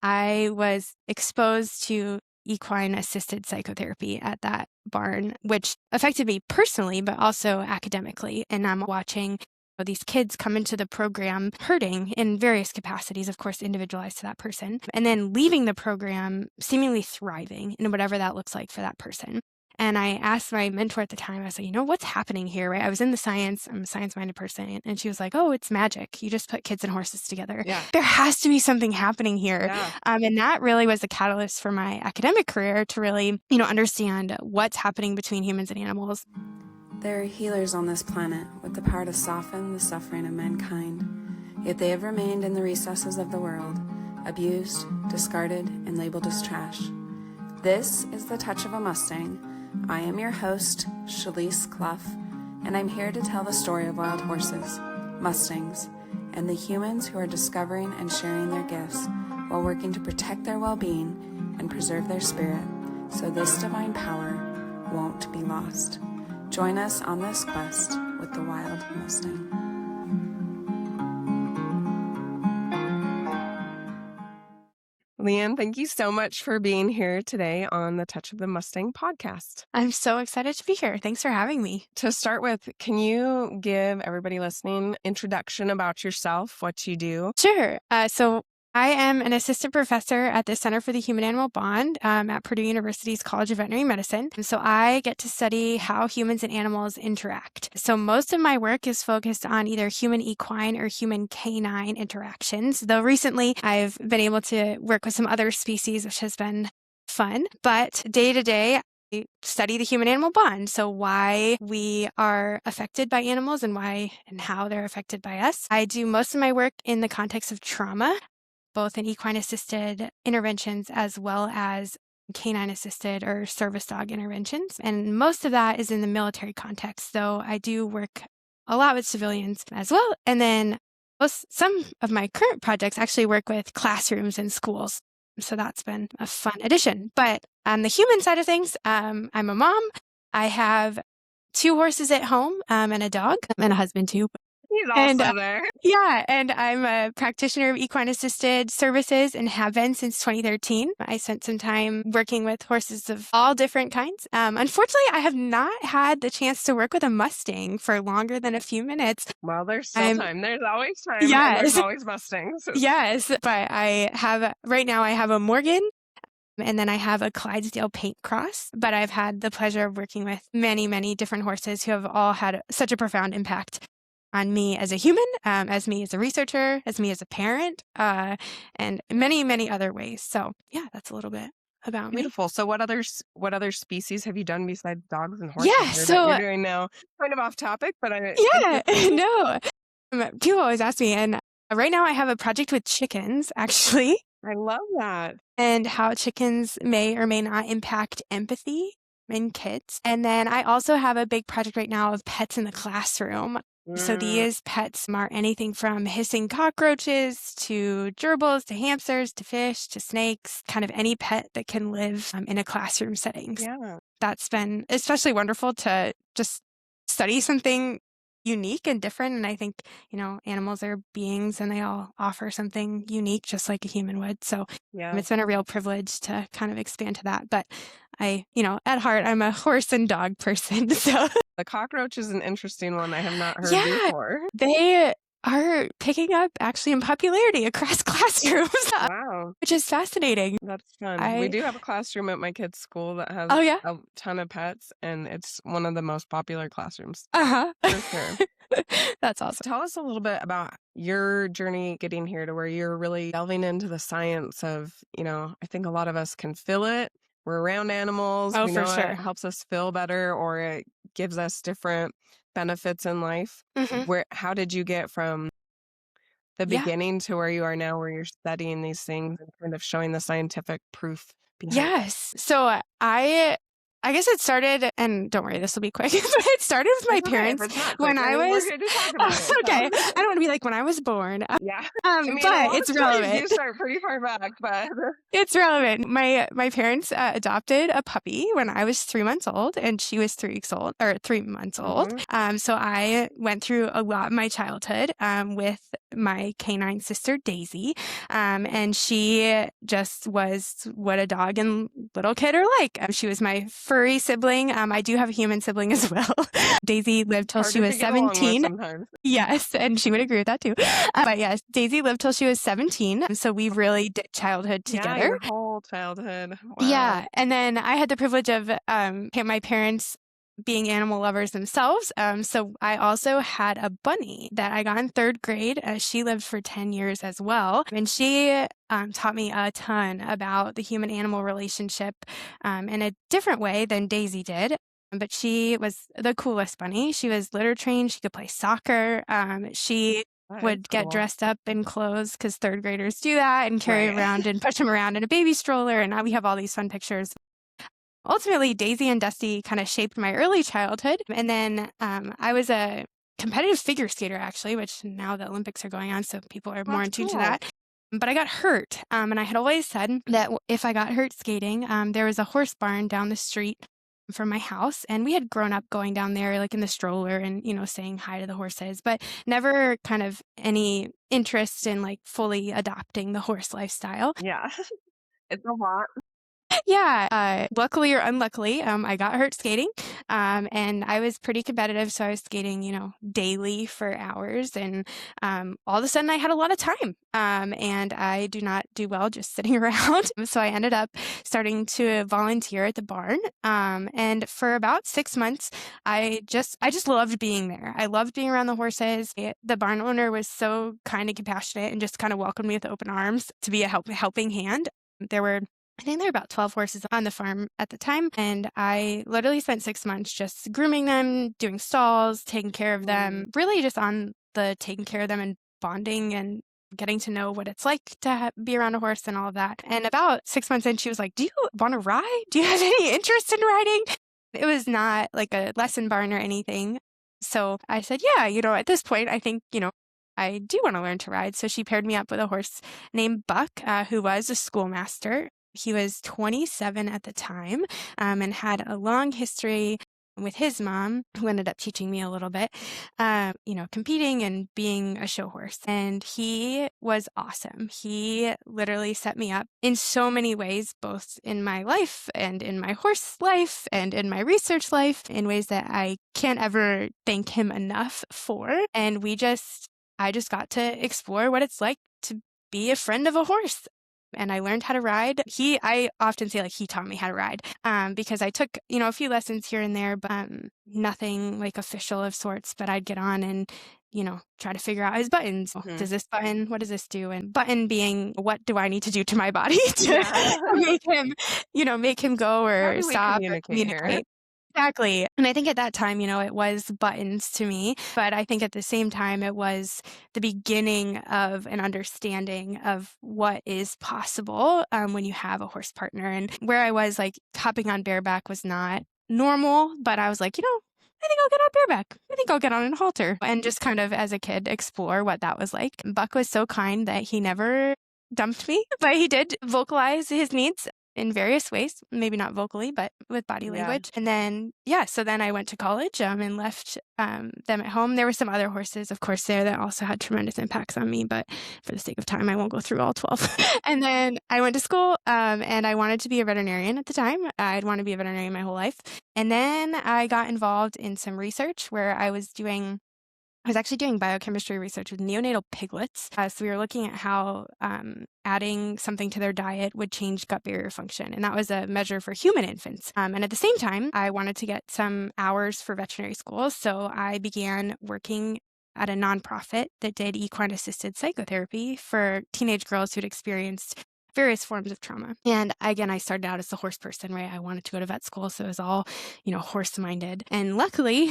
I was exposed to equine-assisted psychotherapy at that barn, which affected me personally, but also academically. And I'm watching these kids come into the program hurting in various capacities, of course, individualized to that person, and then leaving the program seemingly thriving in whatever that looks like for that person. And I asked my mentor at the time, I said, what's happening here, right? I was in the science, I'm a science-minded person. And she was like, oh, it's magic. You just put kids and horses together. Yeah. There has to be something happening here. Yeah. And that really was the catalyst for my academic career to really, understand what's happening between humans and animals. There are healers on this planet with the power to soften the suffering of mankind, yet they have remained in the recesses of the world, abused, discarded, and labeled as trash. This is The Touch of a Mustang. I am your host, Shalise Clough, and I'm here to tell the story of wild horses, Mustangs, and the humans who are discovering and sharing their gifts while working to protect their well-being and preserve their spirit, so this divine power won't be lost. Join us on this quest with the Wild Mustang. Leanne, thank you so much for being here today on the Touch of the Mustang podcast. I'm so excited to be here. Thanks for having me. To start with, can you give everybody listening an introduction about yourself, what you do? Sure. So I am an assistant professor at the Center for the Human-Animal Bond at Purdue University's College of Veterinary Medicine. And so I get to study how humans and animals interact. So most of my work is focused on either human-equine or human-canine interactions, though recently I've been able to work with some other species, which has been fun. But day to day, I study the human-animal bond. So why we are affected by animals and why and how they're affected by us. I do most of my work in the context of trauma, both in equine-assisted interventions as well as canine-assisted or service dog interventions. And most of that is in the military context, though I do work a lot with civilians as well. And then some of my current projects actually work with classrooms and schools. So that's been a fun addition. But on the human side of things, I'm a mom. I have 2 horses at home and a dog and a husband too. He's also there. Yeah, and I'm a practitioner of equine-assisted services and have been since 2013. I spent some time working with horses of all different kinds. Unfortunately, I have not had the chance to work with a Mustang for longer than a few minutes. Well, there's still time. There's always time. Yes. And there's always Mustangs. Yes, but right now I have a Morgan, and then I have a Clydesdale paint cross, but I've had the pleasure of working with many, many different horses who have all had such a profound impact on me as a human, as me as a researcher, as me as a parent, and many, many other ways. So yeah, that's a little bit about me. Beautiful. So what other species have you done besides dogs and horses? Yeah, so that you're doing now, kind of off topic, but no. People always ask me, and right now I have a project with chickens, actually. I love that. And how chickens may or may not impact empathy in kids. And then I also have a big project right now of pets in the classroom. So these pets are anything from hissing cockroaches to gerbils to hamsters to fish to snakes, kind of any pet that can live in a classroom setting. Yeah. That's been especially wonderful to just study something unique and different. And I think, animals are beings and they all offer something unique, just like a human would. So it's been a real privilege to kind of expand to that. But at heart, I'm a horse and dog person. So the cockroach is an interesting one I have not heard before. They are picking up actually in popularity across classrooms. Wow. Which is fascinating. That's fun. We do have a classroom at my kid's school that has a ton of pets, and it's one of the most popular classrooms. Uh-huh. For sure. That's awesome. Tell us a little bit about your journey getting here to where you're really delving into the science of, I think a lot of us can feel it. We're around animals. Oh, we for know sure. It helps us feel better, or it gives us different benefits in life. Mm-hmm. How did you get from the beginning to where you are now, where you're studying these things and kind of showing the scientific proof behind it? Yes. So I I guess it started, and don't worry, this will be quick. It started with my It's okay if parents it's not quick. when I I mean, we're was here to talk about it. okay. So. I don't want to be like when I was born, Yeah. I mean, a but lot of it's stories relevant. do start pretty far back, but It's relevant. My parents adopted a puppy when I was 3 months old, and she was 3 weeks old or 3 months old. So I went through a lot of my childhood with my canine sister Daisy, and she just was what a dog and little kid are like. She was my furry sibling. I do have a human sibling as well. Daisy lived till she harder was to get along with 17. sometimes. Yes, and she would agree with that too. But yes, Daisy lived till she was 17, so we really did childhood Yeah, together. your whole childhood. Wow. Yeah, and then I had the privilege of my parents being animal lovers themselves. So I also had a bunny that I got in 3rd grade. She lived for 10 years as well, and she taught me a ton about the human-animal relationship in a different way than Daisy did. But she was the coolest bunny. She was litter trained. She could play soccer. She That is would get cool. dressed up in clothes because 3rd graders do that and carry Right. around and push them around in a baby stroller. And now we have all these fun pictures. Ultimately, Daisy and Dusty kind of shaped my early childhood. And then I was a competitive figure skater, actually, which now the Olympics are going on, so people are more in That's tune to cool. that. But I got hurt. And I had always said that if I got hurt skating, there was a horse barn down the street from my house, and we had grown up going down there like in the stroller and saying hi to the horses, but never kind of any interest in like fully adopting the horse lifestyle. Yeah. It's a lot. Yeah, luckily or unluckily, I got hurt skating, and I was pretty competitive, so I was skating, daily for hours, and all of a sudden I had a lot of time, and I do not do well just sitting around, so I ended up starting to volunteer at the barn, and for about 6 months, I just loved being there. I loved being around the horses. The barn owner was so kind and compassionate and just kind of welcomed me with open arms to be a helping hand. I think there were about 12 horses on the farm at the time, and I literally spent 6 months just grooming them, doing stalls, taking care of them, really just on the taking care of them and bonding and getting to know what it's like to be around a horse and all of that. And about 6 months in, she was like, "Do you want to ride? Do you have any interest in riding?" It was not like a lesson barn or anything. So I said, "Yeah, at this point, I think, I do want to learn to ride." So she paired me up with a horse named Buck, who was a schoolmaster. He was 27 at the time, and had a long history with his mom, who ended up teaching me a little bit, competing and being a show horse. And he was awesome. He literally set me up in so many ways, both in my life and in my horse life and in my research life, in ways that I can't ever thank him enough for. And I just got to explore what it's like to be a friend of a horse. And I learned how to ride. I often say like he taught me how to ride, because I took, a few lessons here and there, but nothing like official of sorts. But I'd get on and, try to figure out his buttons. Does this button, what does this do? And button being, what do I need to do to my body to make him go or stop or communicate? Here? Exactly. And I think at that time, it was buttons to me, but I think at the same time, it was the beginning of an understanding of what is possible when you have a horse partner. And where I was like hopping on bareback was not normal, but I was like, I think I'll get on bareback. I think I'll get on a halter, and just kind of as a kid explore what that was like. Buck was so kind that he never dumped me, but he did vocalize his needs in various ways, maybe not vocally, but with body language. And then, so then I went to college and left them at home. There were some other horses, of course, there that also had tremendous impacts on me, but for the sake of time, I won't go through all 12. And then I went to school and I wanted to be a veterinarian at the time. I'd want to be a veterinarian my whole life. And then I got involved in some research where I was actually doing biochemistry research with neonatal piglets. So we were looking at how adding something to their diet would change gut barrier function. And that was a measure for human infants. And at the same time, I wanted to get some hours for veterinary school. So I began working at a nonprofit that did equine-assisted psychotherapy for teenage girls who'd experienced various forms of trauma. And again, I started out as a horse person, right? I wanted to go to vet school, so it was all, horse-minded. And luckily,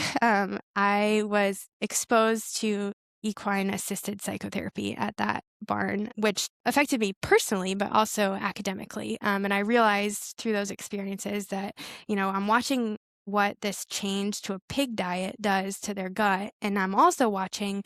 I was exposed to equine-assisted psychotherapy at that barn, which affected me personally, but also academically. And I realized through those experiences that, I'm watching what this change to a pig diet does to their gut. And I'm also watching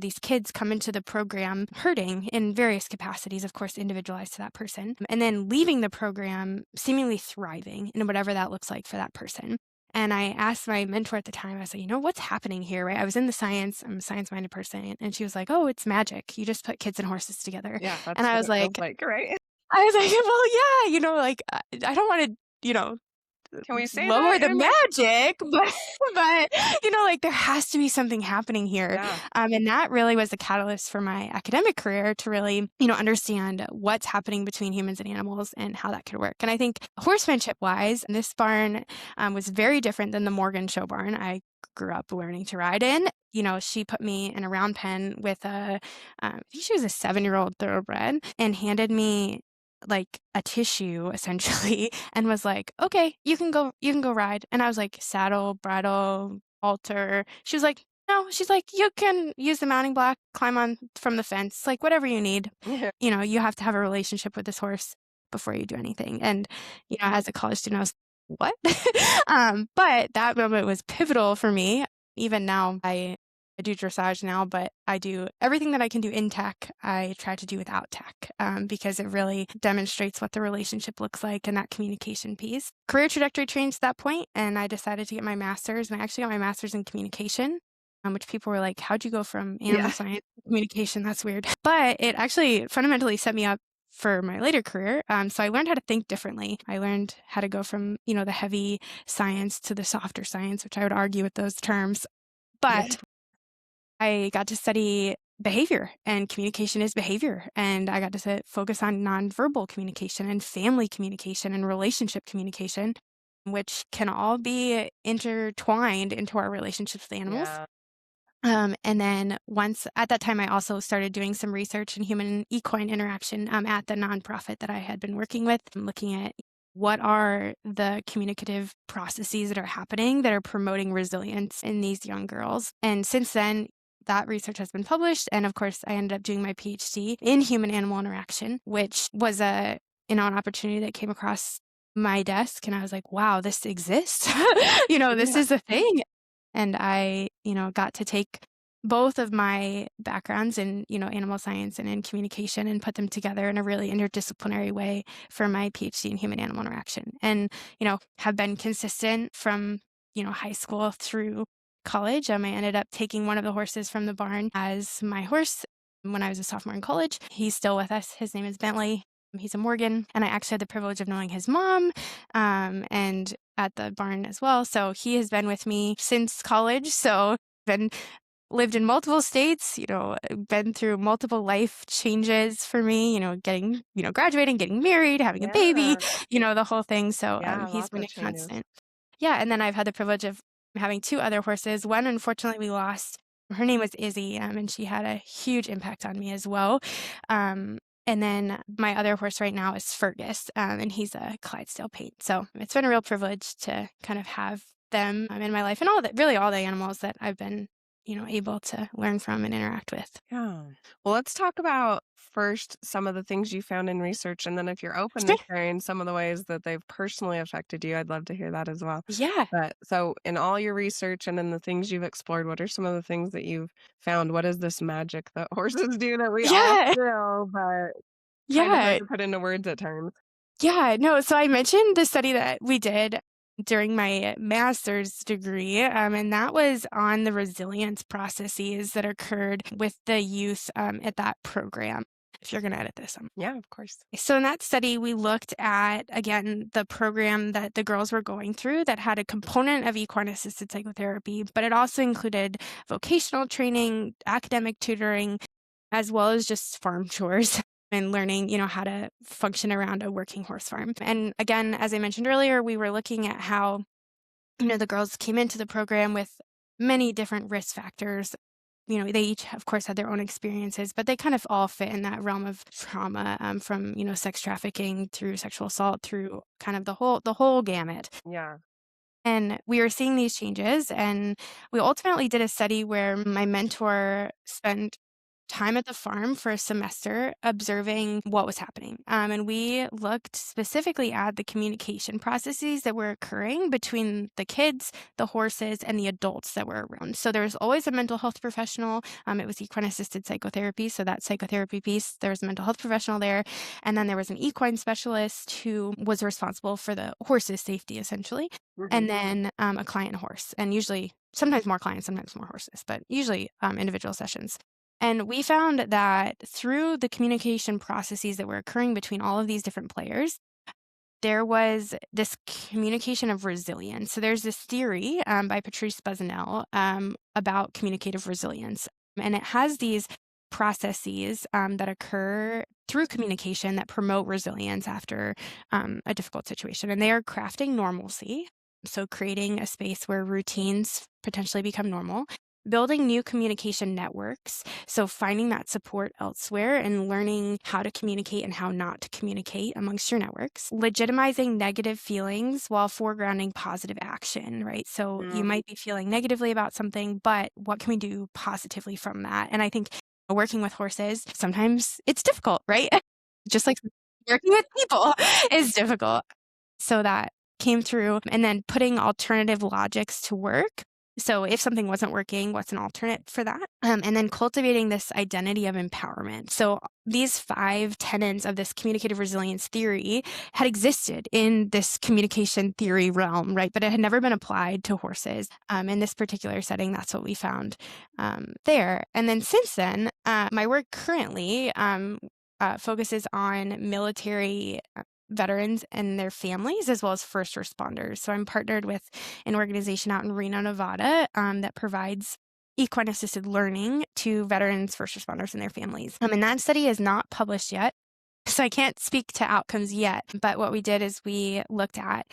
these kids come into the program hurting in various capacities, of course, individualized to that person, and then leaving the program seemingly thriving in whatever that looks like for that person. And I asked my mentor at the time, I said, what's happening here, right? I was in the science, I'm a science-minded person. And she was like, oh, it's magic. You just put kids and horses together. Yeah, And that's I what was it feels like, like, right? well, yeah, I don't want to, Can we say lower that the in a mic? magic, but there has to be something happening here. Yeah. And that really was the catalyst for my academic career to really, understand what's happening between humans and animals and how that could work. And I think horsemanship wise, this barn was very different than the Morgan show barn I grew up learning to ride in. She put me in a round pen with I think she was a 7-year-old thoroughbred, and handed me like a tissue essentially and was like, okay, you can go ride. And I was like, saddle, bridle, halter. She was like, no, she's like, you can use the mounting block, climb on from the fence, like whatever you need. Yeah. You have to have a relationship with this horse before you do anything. And, as a college student, I was, what? But that moment was pivotal for me. Even now, I do dressage now, but I do everything that I can do in tech, I try to do without tech, because it really demonstrates what the relationship looks like and that communication piece. Career trajectory changed at that point, and I decided to get my master's, and I actually got my master's in communication, which people were like, how'd you go from animal science to communication? That's weird. But it actually fundamentally set me up for my later career. So I learned how to think differently. I learned how to go from, the heavy science to the softer science, which I would argue with those terms. But I got to study behavior, and communication is behavior. And I got to focus on nonverbal communication and family communication and relationship communication, which can all be intertwined into our relationships with animals. Yeah. And then once at that time, I also started doing some research in human equine interaction at the nonprofit that I had been working with, looking at what are the communicative processes that are happening that are promoting resilience in these young girls. And since then, that research has been published. And of course, I ended up doing my PhD in human animal interaction, which was an opportunity that came across my desk. And I was like, wow, this exists. This is a thing. And I, got to take both of my backgrounds in, animal science and in communication and put them together in a really interdisciplinary way for my PhD in human animal interaction. And, have been consistent from, high school through college. I ended up taking one of the horses from the barn as my horse when I was a sophomore in college. He's still with us. His name is Bentley. He's a Morgan, and I actually had the privilege of knowing his mom, and at the barn as well. So he has been with me since college. So lived in multiple states, been through multiple life changes for me, graduating, getting married, having a baby, the whole thing. So he's lots been of a constant. Yeah. And then I've had the privilege of having 2 other horses. One, unfortunately, we lost. Her name was Izzy, and she had a huge impact on me as well. And then my other horse right now is Fergus, and he's a Clydesdale paint. So it's been a real privilege to kind of have them in my life, and all the animals that I've been, able to learn from and interact with. Yeah. Well, let's talk about first some of the things you found in research, and then if you're open Sure. to sharing some of the ways that they've personally affected you, I'd love to hear that as well. Yeah. But so in all your research and in the things you've explored, what are some of the things that you've found? What is this magic that horses do that we all Yeah. feel, but kind of Yeah. hard to put into words at times? Yeah. No, so I mentioned the study that we did during my master's degree, and that was on the resilience processes that occurred with the youth at that program. If you're going to edit this. Yeah, of course. So in that study, we looked at, again, the program that the girls were going through that had a component of equine-assisted psychotherapy, but it also included vocational training, academic tutoring, as well as just farm chores and learning, how to function around a working horse farm. And again, as I mentioned earlier, we were looking at how, the girls came into the program with many different risk factors. They each, of course, had their own experiences, but they kind of all fit in that realm of trauma, from, sex trafficking through sexual assault through kind of the whole gamut. Yeah. And we were seeing these changes, and we ultimately did a study where my mentor spent time at the farm for a semester observing what was happening. And we looked specifically at the communication processes that were occurring between the kids, the horses, and the adults that were around. So there was always a mental health professional. It was equine-assisted psychotherapy. So that psychotherapy piece, there was a mental health professional there. And then there was an equine specialist who was responsible for the horse's safety, essentially. And then a client horse, and usually sometimes more clients, sometimes more horses, but usually individual sessions. And we found that through the communication processes that were occurring between all of these different players, there was this communication of resilience. So there's this theory by Patrice Buzzanel about communicative resilience. And it has these processes that occur through communication that promote resilience after a difficult situation. And they are crafting normalcy. So creating a space where routines potentially become normal, building new communication networks. So finding that support elsewhere and learning how to communicate and how not to communicate amongst your networks, legitimizing negative feelings while foregrounding positive action, right? So you might be feeling negatively about something, but what can we do positively from that? And I think working with horses, sometimes it's difficult, right? Just like working with people is difficult. So that came through, and then putting alternative logics to work. So if something wasn't working, what's an alternate for that? And then cultivating this identity of empowerment. So these 5 tenets of this communicative resilience theory had existed in this communication theory realm, right? But it had never been applied to horses. In this particular setting, that's what we found there. And then since then, my work currently focuses on military veterans and their families, as well as first responders. So I'm partnered with an organization out in Reno, Nevada, that provides equine-assisted learning to veterans, first responders, and their families. And that study is not published yet, so I can't speak to outcomes yet. But what we did is we looked at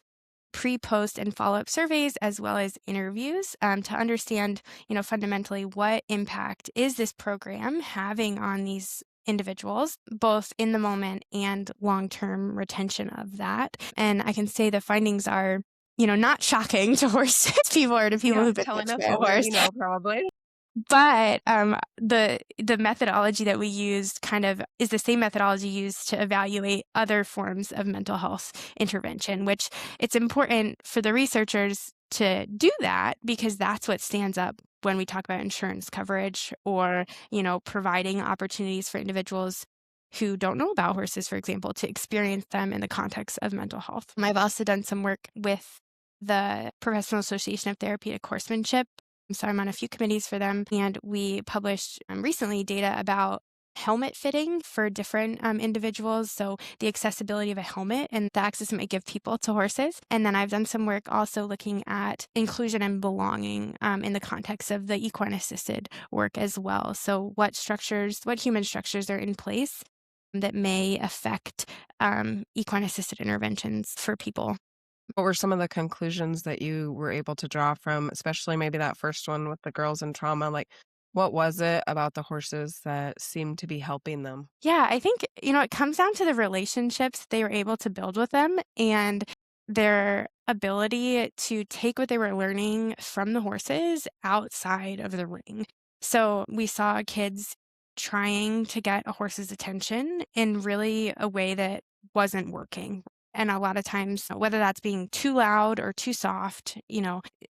pre-post and follow-up surveys as well as interviews to understand, fundamentally what impact is this program having on these individuals, both in the moment and long-term retention of that. And I can say the findings are, not shocking to horse people or to people who've been telling us bitten by a what horse. we know, probably. But the methodology that we used kind of is the same methodology used to evaluate other forms of mental health intervention, which it's important for the researchers to do that because that's what stands up when we talk about insurance coverage or, providing opportunities for individuals who don't know about horses, for example, to experience them in the context of mental health. I've also done some work with the Professional Association of Therapeutic Horsemanship. So I'm on a few committees for them, and we published recently data about helmet fitting for different individuals. So the accessibility of a helmet and the access it might give people to horses. And then I've done some work also looking at inclusion and belonging in the context of the equine-assisted work as well. So what human structures are in place that may affect equine-assisted interventions for people. What were some of the conclusions that you were able to draw from, especially maybe that first one with the girls in trauma? Like, what was it about the horses that seemed to be helping them? Yeah, I think, it comes down to the relationships they were able to build with them and their ability to take what they were learning from the horses outside of the ring. So we saw kids trying to get a horse's attention in really a way that wasn't working. And a lot of times, whether that's being too loud or too soft,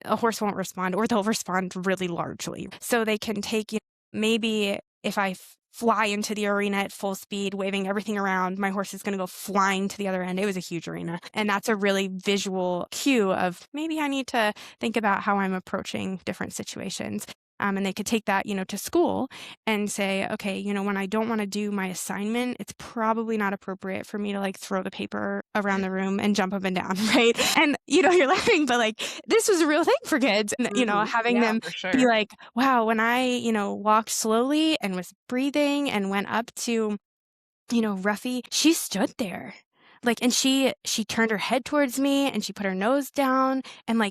a horse won't respond or they'll respond really largely. So they can take, maybe if I fly into the arena at full speed, waving everything around, my horse is going to go flying to the other end. It was a huge arena. And that's a really visual cue of maybe I need to think about how I'm approaching different situations. And they could take that, to school and say, okay, when I don't want to do my assignment, it's probably not appropriate for me to throw the paper around the room and jump up and down, right? And, you're laughing, but this was a real thing for kids. And, having them be like, wow, when I, walked slowly and was breathing and went up to, Ruffy, she stood there. And she turned her head towards me and she put her nose down and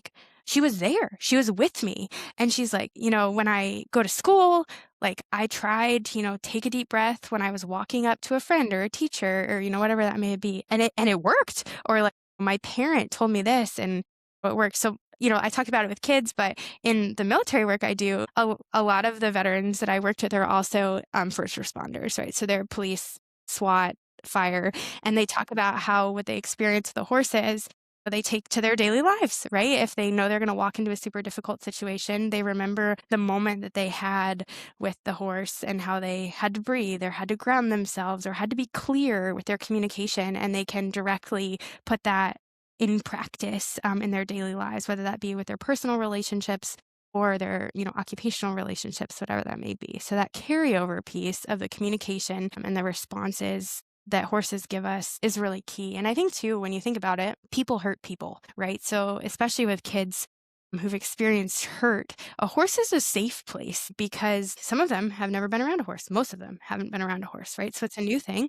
she was there. She was with me. And she's like, when I go to school, I tried, take a deep breath when I was walking up to a friend or a teacher or, whatever that may be. And it worked. Or my parent told me this and it worked. So I talk about it with kids, but in the military work I do, a lot of the veterans that I worked with are also first responders, right? So they're police, SWAT, fire, and they talk about how what they experience with the horses they take to their daily lives, right? If they know they're going to walk into a super difficult situation, they remember the moment that they had with the horse and how they had to breathe or had to ground themselves or had to be clear with their communication, and they can directly put that in practice in their daily lives, whether that be with their personal relationships or their, occupational relationships, whatever that may be. So that carryover piece of the communication and the responses that horses give us is really key. And I think too, when you think about it, people hurt people, right? So especially with kids who've experienced hurt, a horse is a safe place because some of them have never been around a horse. Most of them haven't been around a horse, right? So it's a new thing.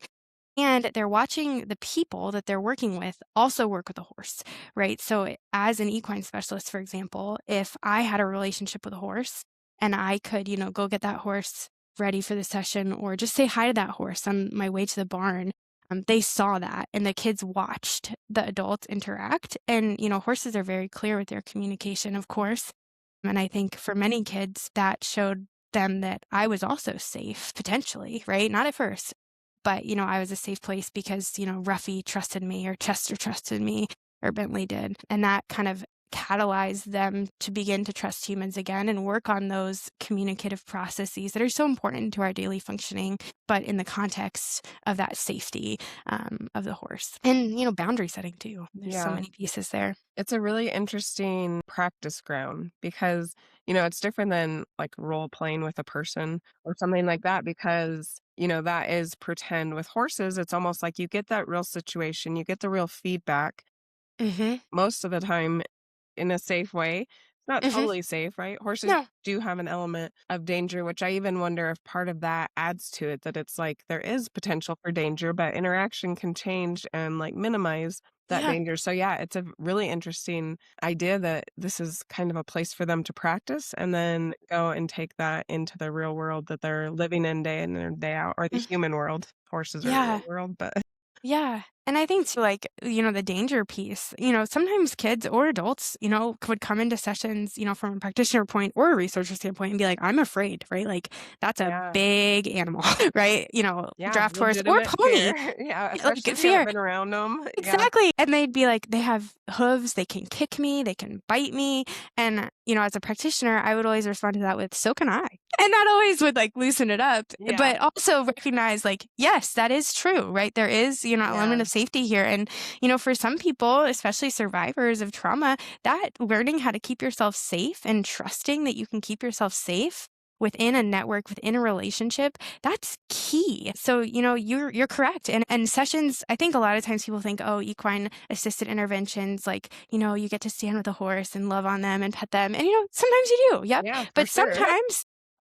And they're watching the people that they're working with also work with a horse, right? So as an equine specialist, for example, if I had a relationship with a horse and I could, go get that horse ready for the session or just say hi to that horse on my way to the barn, they saw that and the kids watched the adults interact. And, horses are very clear with their communication, of course. And I think for many kids, that showed them that I was also safe, potentially, right? Not at first, but, I was a safe place because, Ruffy trusted me or Chester trusted me or Bentley did. And that kind of catalyzed them to begin to trust humans again and work on those communicative processes that are so important to our daily functioning, but in the context of that safety of the horse. And, boundary setting too. There's so many pieces there. It's a really interesting practice ground because, it's different than like role playing with a person or something like that because, that is pretend. With horses. It's almost like you get that real situation, you get the real feedback Mm-hmm. most of the time in a safe way. It's not Mm-hmm. totally safe, right? Horses No. do have an element of danger, which I even wonder if part of that adds to it, that it's like there is potential for danger, but interaction can change and like minimize that Yeah. danger. So yeah, it's a really interesting idea that this is kind of a place for them to practice and then go and take that into the real world that they're living in day in and day out, or the human world. Horses are a Yeah. real world, but Yeah. And I think too, like, the danger piece, sometimes kids or adults, would come into sessions, from a practitioner point or a researcher standpoint and be like, I'm afraid, right? Like, that's a yeah. big animal, right? Yeah, Draft horse or legitimate pony, fear. Yeah, like especially if you fear. haven't been around them. Yeah. Exactly. And they'd be like, they have hooves, they can kick me, they can bite me. And, as a practitioner, I would always respond to that with, so can I. And that always would like loosen it up, Yeah. but also recognize like, yes, that is true, right? There is, an element of safety here. And, for some people, especially survivors of trauma, that learning how to keep yourself safe and trusting that you can keep yourself safe within a network, within a relationship, that's key. So, you're correct. And sessions, I think a lot of times people think, oh, equine assisted interventions, like, you get to stand with a horse and love on them and pet them. And, sometimes you do. Yep. Yeah, for But sure.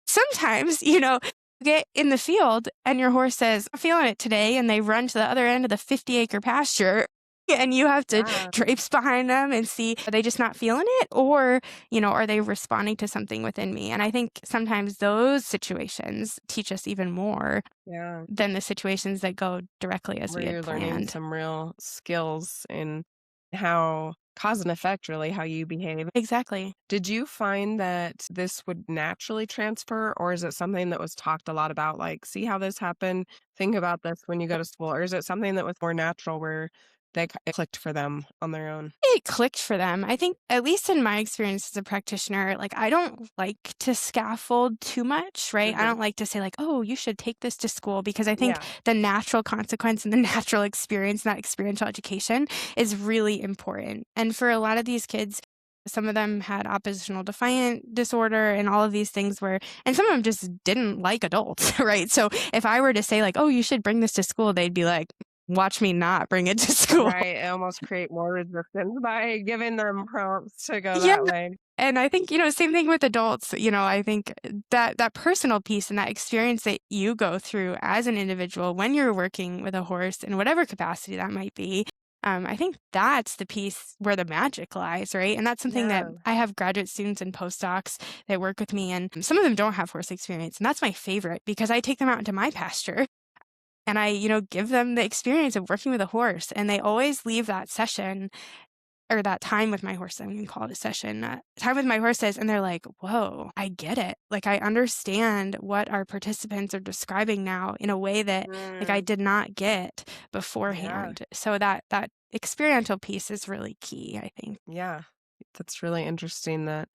sometimes, you get in the field and your horse says, I'm feeling it today. And they run to the other end of the 50-acre pasture. And you have to Yeah. traipse behind them and see, are they just not feeling it? Or, are they responding to something within me? And I think sometimes those situations teach us even more Yeah. than the situations that go directly as Where we you're had learning planned. some real skills in how cause and effect, really, how you behave. Exactly. Did you find that this would naturally transfer, or is it something that was talked a lot about? Like, see how this happened? Think about this when you go to school. Or is it something that was more natural where it clicked for them on their own? It clicked for them. I think, at least in my experience as a practitioner, like I don't like to scaffold too much, right? I Mhm. don't like to say like, oh, you should take this to school, because I think Yeah. the natural consequence and the natural experience, that experiential education, is really important. And for a lot of these kids, some of them had oppositional defiant disorder and all of these things and some of them just didn't like adults, right? So if I were to say like, oh, you should bring this to school, they'd be like, watch me not bring it to school. Right. It almost create more resistance by giving them prompts to go Yeah. that way. And I think, same thing with adults. I think that personal piece and that experience that you go through as an individual when you're working with a horse in whatever capacity that might be, I think that's the piece where the magic lies, right? And that's something that Yeah. I have graduate students and postdocs that work with me, and some of them don't have horse experience. And that's my favorite, because I take them out into my pasture and I, give them the experience of working with a horse, and they always leave that session or that time with my horse, I'm going to call it a session, time with my horses, and they're like, whoa, I get it. Like, I understand what our participants are describing now in a way that like I Mm, did not get yeah. beforehand. So that experiential piece is really key, I think. Yeah. That's really interesting that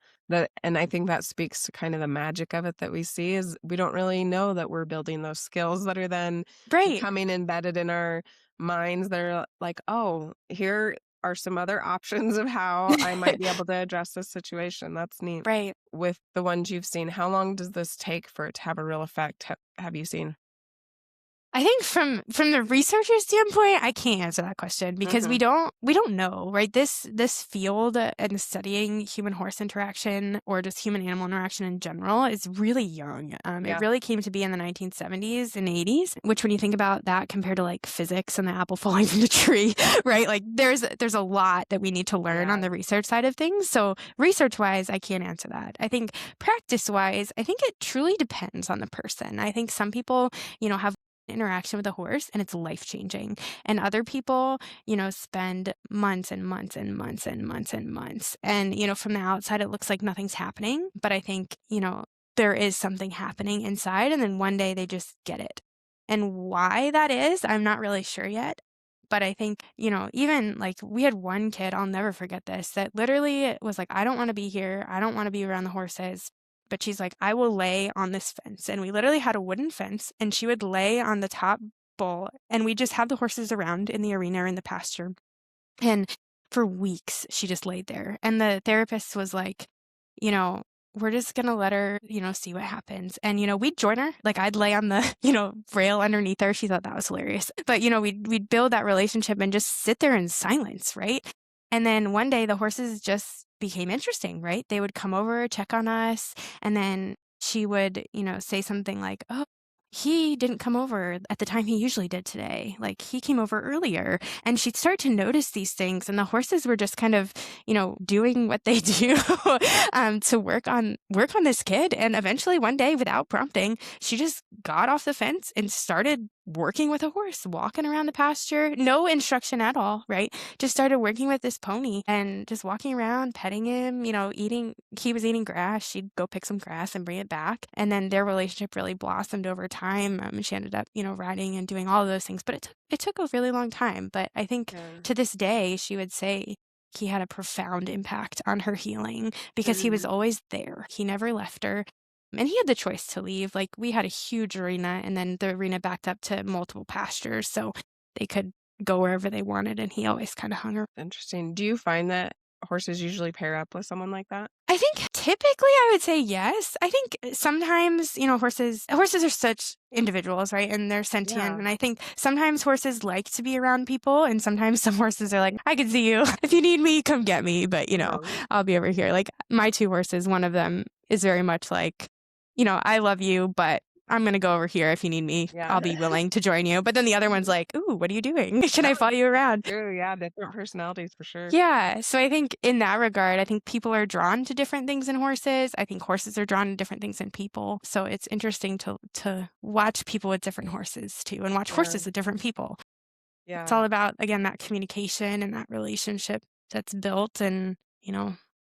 and I think that speaks to kind of the magic of it that we see is we don't really know that we're building those skills that are then Right. becoming embedded in our minds that are like, "Oh, here are some other options of how I might be able to address this situation." That's neat. Right. With the ones you've seen, how long does this take for it to have a real effect? Have you seen? I think from the researcher standpoint, I can't answer that question because we Mhm. don't know, right? This field and studying human horse interaction or just human animal interaction in general is really young. It Yeah. really came to be in the 1970s and 80s, which when you think about that compared to like physics and the apple falling from the tree, right? Like there's a lot that we need to learn on Yeah. the research side of things. So research wise, I can't answer that. I think practice wise, I think it truly depends on the person. I think some people, have interaction with a horse and it's life changing. And other people, spend months and months and months and months and months. And, from the outside, it looks like nothing's happening. But I think, there is something happening inside. And then one day they just get it. And why that is, I'm not really sure yet. But I think, even like we had one kid, I'll never forget this, that literally was like, I don't want to be here. I don't want to be around the horses. But she's like, I will lay on this fence. And we literally had a wooden fence, and she would lay on the top bowl, and we just have the horses around in the arena or in the pasture. And for weeks, she just laid there. And the therapist was like, you know, we're just going to let her, see what happens. And, we'd join her. Like I'd lay on the, rail underneath her. She thought that was hilarious. But, we'd build that relationship and just sit there in silence, right? And then one day the horses just became interesting, right? They would come over, check on us, and then she would, say something like, oh, he didn't come over at the time he usually did today. Like he came over earlier. And she'd start to notice these things. And the horses were just kind of, doing what they do to work on this kid. And eventually one day, without prompting, she just got off the fence and started working with a horse, walking around the pasture, no instruction at all, right? Just started working with this pony and just walking around, petting him, he was eating grass. She'd go pick some grass and bring it back. And then their relationship really blossomed over time. She ended up, riding and doing all of those things, but it took a really long time. But I think Yeah. to this day, she would say he had a profound impact on her healing because he was Mhm. always there. He never left her. And he had the choice to leave. Like we had a huge arena, and then the arena backed up to multiple pastures, so they could go wherever they wanted, and he always kind of hung around. Interesting. Do you find that horses usually pair up with someone like that? I think typically I would say yes. I think sometimes, horses are such individuals, right? And they're sentient. Yeah. And I think sometimes horses like to be around people, and sometimes some horses are like, I can see you. If you need me, come get me. But, Uh-huh. I'll be over here. Like my two horses, one of them is very much like, I love you, but I'm going to go over here. If you need me, Yeah. I'll be willing to join you. But then the other one's like, ooh, what are you doing? Can I follow you around? True, yeah, different personalities for sure. Yeah. So I think in that regard, I think people are drawn to different things in horses. I think horses are drawn to different things in people. So it's interesting to watch people with different horses too, and watch Yeah. horses with different people. It's Yeah. all about, again, that communication and that relationship that's built, and,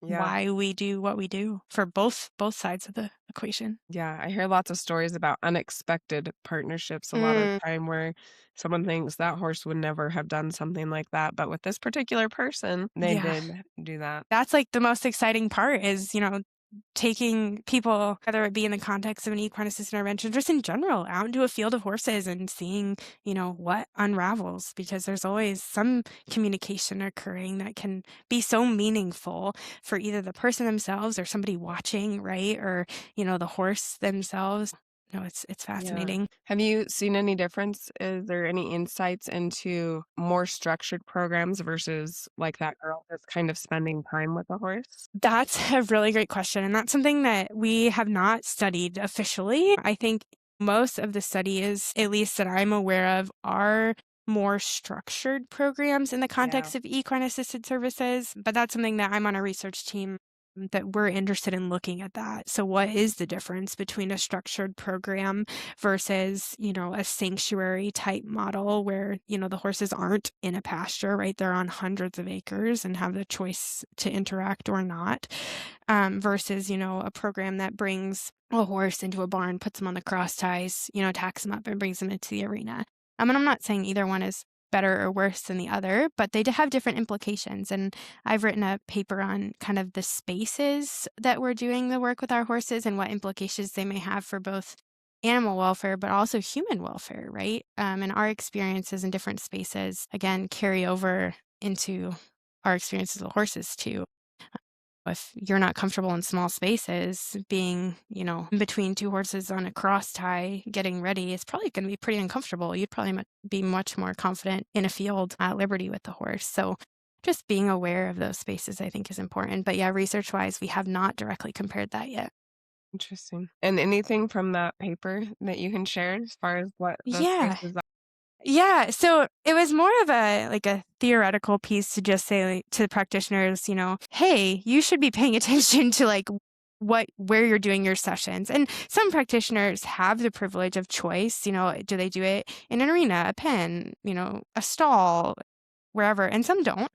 Yeah. why we do what we do for both sides of the equation. Yeah. I hear lots of stories about unexpected partnerships a lot of the time where someone thinks that horse would never have done something like that. But with this particular person, they Yeah. did do that. That's like the most exciting part is, taking people, whether it be in the context of an equine-assisted intervention, just in general, out into a field of horses and seeing, what unravels, because there's always some communication occurring that can be so meaningful for either the person themselves or somebody watching, right? Or, the horse themselves. No, it's Yeah. fascinating. Have you seen any difference? Is there any insights into more structured programs versus like that girl that's kind of spending time with the horse? That's a really great question. And that's something that we have not studied officially. I think most of the studies, at least that I'm aware of, are more structured programs in the Yeah. context of equine assisted services. But that's something that I'm on a research team that we're interested in looking at that. So what is the difference between a structured program versus, a sanctuary type model where, the horses aren't in a pasture, right? They're on hundreds of acres and have the choice to interact or not, versus, a program that brings a horse into a barn, puts him on the cross ties, tacks him up and brings him into the arena. And I'm not saying either one is better or worse than the other, but they have different implications. And I've written a paper on kind of the spaces that we're doing the work with our horses and what implications they may have for both animal welfare, but also human welfare, right? And our experiences in different spaces, again, carry over into our experiences with horses too. If you're not comfortable in small spaces, being, in between two horses on a cross tie, getting ready, it's probably going to be pretty uncomfortable. You'd probably be much more confident in a field at liberty with the horse. So just being aware of those spaces, I think, is important. But yeah, research-wise, we have not directly compared that yet. Interesting. And anything from that paper that you can share as far as what those Yeah. spaces Yeah, so it was more of a theoretical piece to just say to the practitioners, hey, you should be paying attention to where you're doing your sessions. And some practitioners have the privilege of choice, do they do it in an arena, a pen, a stall, wherever, and some don't.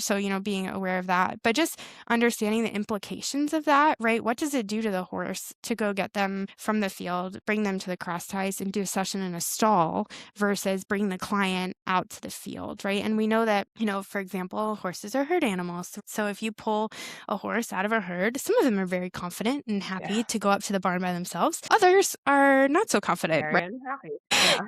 So, being aware of that, but just understanding the implications of that, right? What does it do to the horse to go get them from the field, bring them to the cross ties and do a session in a stall versus bring the client out to the field, right? And we know that, for example, horses are herd animals. So if you pull a horse out of a herd, some of them are very confident and happy to go up to the barn by themselves. Others are not so confident, very right? unhappy?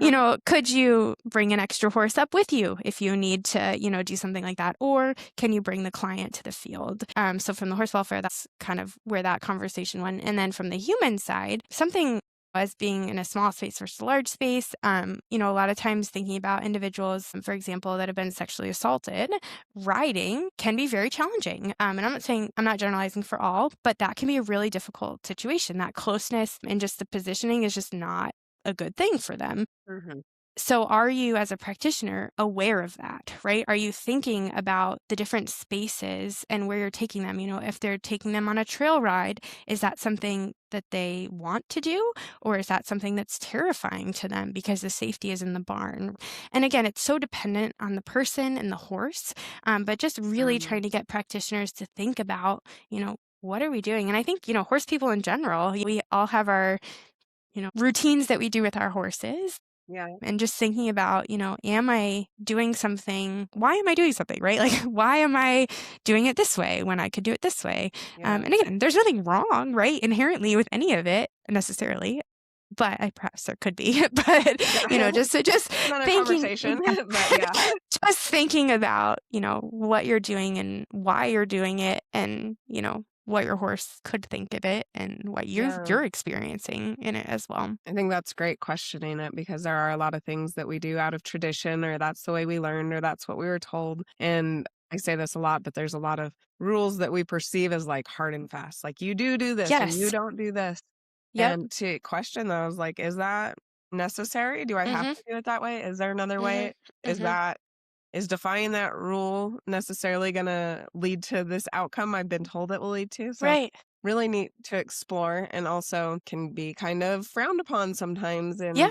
Yeah. Could you bring an extra horse up with you if you need to, do something like that? Or can you bring the client to the field? So from the horse welfare, that's kind of where that conversation went. And then from the human side, something as being in a small space versus a large space, a lot of times thinking about individuals, for example, that have been sexually assaulted, riding can be very challenging. And I'm not generalizing for all, but that can be a really difficult situation. That closeness and just the positioning is just not a good thing for them. Mhm. So are you, as a practitioner, aware of that, right? Are you thinking about the different spaces and where you're taking them? If they're taking them on a trail ride, is that something that they want to do? Or is that something that's terrifying to them because the safety is in the barn? And again, it's so dependent on the person and the horse, but just really trying to get practitioners to think about, what are we doing? And I think, horse people in general, we all have our routines that we do with our horses. Yeah. And just thinking about, am I doing something? Why am I doing something, right? Like, why am I doing it this way when I could do it this way? Yeah. And again, there's nothing wrong, right, inherently with any of it necessarily. But perhaps there could be, but just Another thinking, conversation, but yeah. just thinking about what you're doing and why you're doing it, and what your horse could think of it and what you're experiencing in it as well. I think that's great questioning it, because there are a lot of things that we do out of tradition, or that's the way we learned, or that's what we were told. And I say this a lot, but there's a lot of rules that we perceive as like hard and fast. Like, you do this and you Yes. don't do this. Yep. And to question those, like, is that necessary? Do I have Mhm. to do it that way? Is there another way? Mhm. Is defying that rule necessarily going to lead to this outcome I've been told it will lead to? So Right. really neat to explore, and also can be kind of frowned upon sometimes Yeah.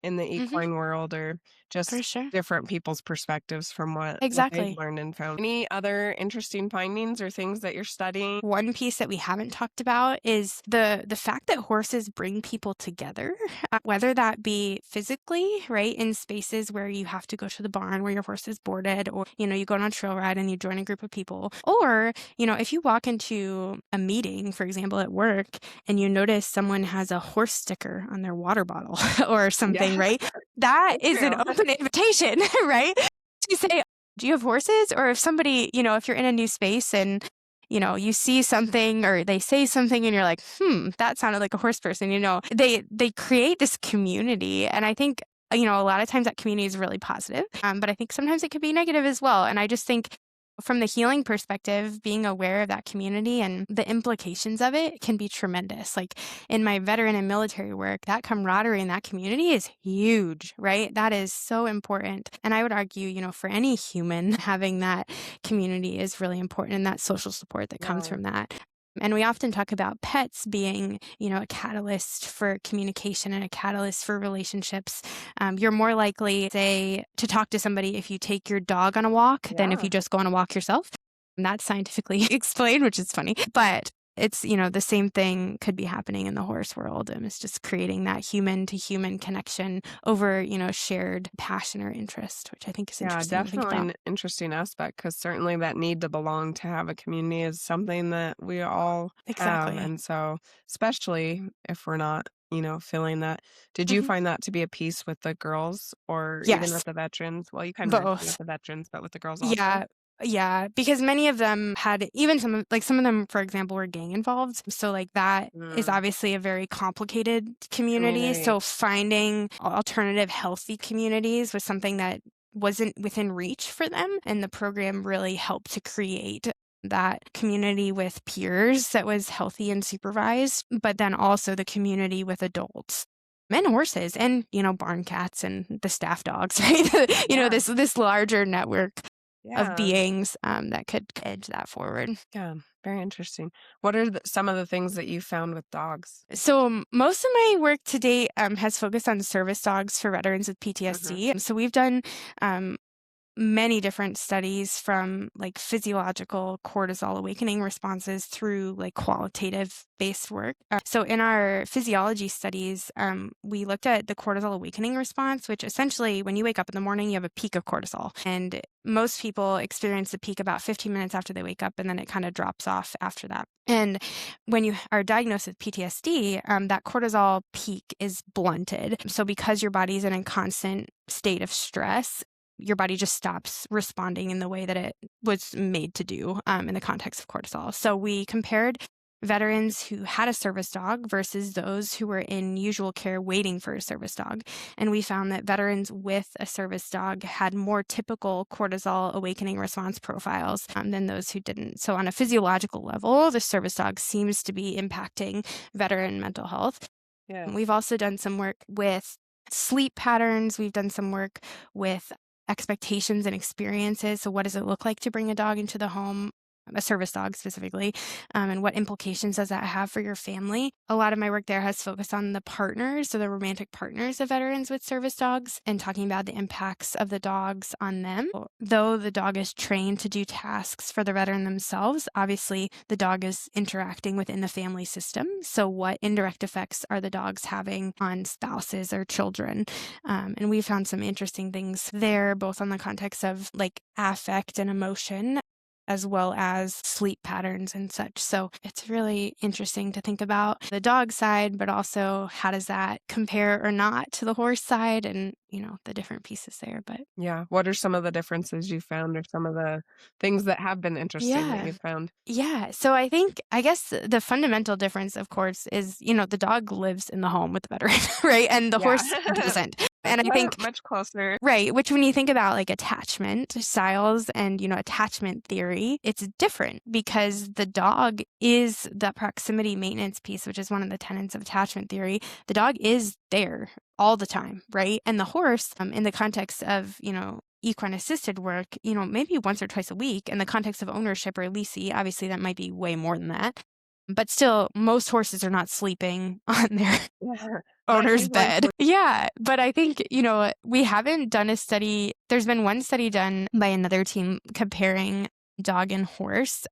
in the Mhm. equine world, or For just sure. different people's perspectives from what they've Exactly. learned and found. Any other interesting findings or things that you're studying? One piece that we haven't talked about is the fact that horses bring people together, whether that be physically, right, in spaces where you have to go to the barn where your horse is boarded, or you go on a trail ride and you join a group of people, or if you walk into a meeting, for example, at work, and you notice someone has a horse sticker on their water bottle or something, Yeah, right? That it's is an true. open invitation, right? To say, do you have horses? Or if somebody, if you're in a new space and you see something or they say something and you're like, that sounded like a horse person, they create this community. And I think, a lot of times that community is really positive. But I think sometimes it could be negative as well. And I just think from the healing perspective, being aware of that community and the implications of it can be tremendous. Like in my veteran and military work, that camaraderie in that community is huge, right? That is so important. And I would argue, for any human, having that community is really important, and that social support that comes Yeah. from that. And we often talk about pets being, a catalyst for communication and a catalyst for relationships. You're more likely, say, to talk to somebody if you take your dog on a walk than if Yeah. you just go on a walk yourself. And that's scientifically explained, which is funny. But it's, the same thing could be happening in the horse world. And it's just creating that human to human connection over, shared passion or interest, which I think is Yeah, interesting to think definitely about. an interesting aspect because certainly that need to belong to have a community is something that we all have. Exactly. And so, especially if we're not, feeling that. Did you Mhm. find that to be a piece with the girls or even Yes, with the veterans? Well, you kind of mentioned with both. the veterans, but with the girls also? Yeah. Yeah, because many of them had even some of them, for example, were gang involved. So like that is Mm, obviously a very complicated community. community. So finding alternative healthy communities was something that wasn't within reach for them. And the program really helped to create that community with peers that was healthy and supervised, but then also the community with adults and horses and, barn cats and the staff dogs, right? Yeah. This larger network of Yeah. beings that could edge that forward. Yeah. Very interesting. What are some of the things that you found with dogs? So most of my work to date has focused on service dogs for veterans with Hmm. PTSD. So we've done um, many different studies from like physiological cortisol awakening responses through like qualitative based work. So in our physiology studies, we looked at the cortisol awakening response, which essentially when you wake up in the morning, you have a peak of cortisol. And most people experience the peak about 15 minutes after they wake up, and then it kind of drops off after that. And when you are diagnosed with PTSD, that cortisol peak is blunted. So because your body is in a constant state of stress, your body just stops responding in the way that it was made to do in the context of cortisol. So we compared veterans who had a service dog versus those who were in usual care waiting for a service dog. And we found that veterans with a service dog had more typical cortisol awakening response profiles than those who didn't. So on a physiological level, the service dog seems to be impacting veteran mental health. We've Yes. also done some work with sleep patterns. We've done some work with expectations and experiences. So, what does it look like to bring a dog into the home? A service dog specifically, and what implications does that have for your family? A lot of my work there has focused on the partners, so the romantic partners of veterans with service dogs, and talking about the impacts of the dogs on them. Though the dog is trained to do tasks for the veteran themselves, obviously the dog is interacting within the family system. So, what indirect effects are the dogs having on spouses or children? And we found some interesting things there, both on the context of like affect and emotion, as well as sleep patterns and such. So it's really interesting to think about the dog side, but also how does that compare or not to the horse side and, the different pieces there. But Yeah. What are some of the differences you found or some of the things that have been interesting that yeah. you found? Yeah. So I guess the fundamental difference, of course, is, the dog lives in the home with the veteran, right? And the Yeah. horse doesn't. And I Much think much closer. right, which when you think about like attachment styles and, attachment theory, it's different because the dog is the proximity maintenance piece, which is one of the tenets of attachment theory. The dog is there all the time, right? And the horse, in the context of, equine-assisted work, maybe once or twice a week. In the context of ownership or leasing, obviously that might be way more than that. But still, most horses are not sleeping on their Yeah. Not owner's usually bed. Yeah, but I think, we haven't done a study. There's been one study done by another team comparing dog and horse,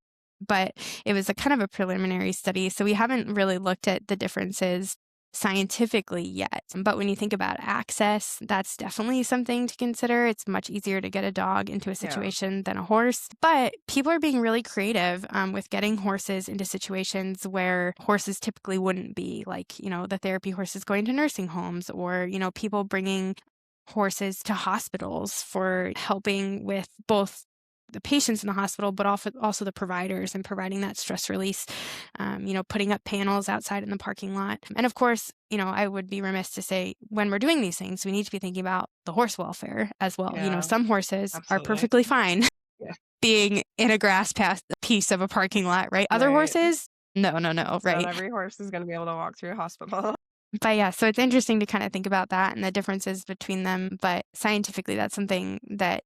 but it was a kind of a preliminary study. So we haven't really looked at the differences scientifically yet. But when you think about access, that's definitely something to consider. It's much easier to get a dog into a Yeah. situation than a horse. But people are being really creative with getting horses into situations where horses typically wouldn't be, like, the therapy horses going to nursing homes or, people bringing horses to hospitals for helping with both the patients in the hospital, but also the providers and providing that stress release, putting up panels outside in the parking lot. And of course, I would be remiss to say when we're doing these things, we need to be thinking about the horse welfare as well. Yeah. Some horses are Absolutely. perfectly fine Yeah. being in a grass piece of a parking lot, right? Other Right. horses, no, Not right? every horse is gonna be able to walk through a hospital. But yeah, so it's interesting to kind of think about that and the differences between them. But scientifically, that's something that,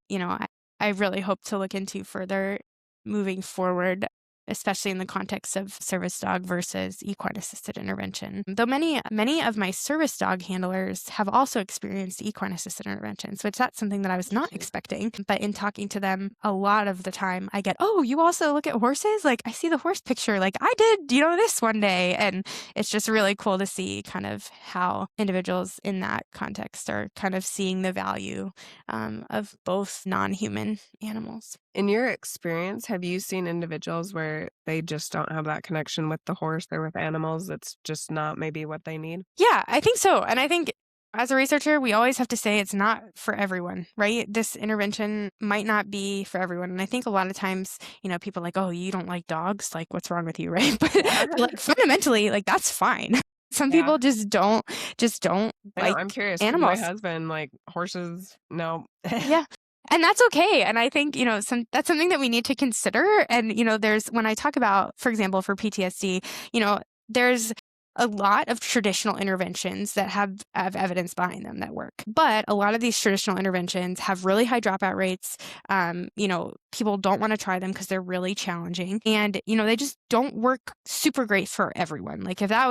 I really hope to look into further moving forward. especially in the context of service dog versus equine-assisted intervention. Though many of my service dog handlers have also experienced equine-assisted interventions, which that's something that I was not expecting. But in talking to them, a lot of the time I get, oh, you also look at horses? Like, I see the horse picture, like I did, this one day. And it's just really cool to see kind of how individuals in that context are kind of seeing the value of both non-human animals. In your experience, have you seen individuals where they just don't have that connection with the horse or with animals? It's just not maybe what they need? Yeah, I think so. And I think as a researcher, we always have to say it's not for everyone, right? This intervention might not be for everyone. And I think a lot of times, people are like, oh, you don't like dogs? Like, what's wrong with you, right? But like, fundamentally, like, that's fine. Some people just don't I know, like I'm curious. animals. My husband, like horses, no. Yeah. And that's okay. And I think, that's something that we need to consider. And, when I talk about, for example, for PTSD, there's a lot of traditional interventions that have evidence behind them that work. But a lot of these traditional interventions have really high dropout rates. People don't want to try them because they're really challenging. And, they just don't work super great for everyone. Like if that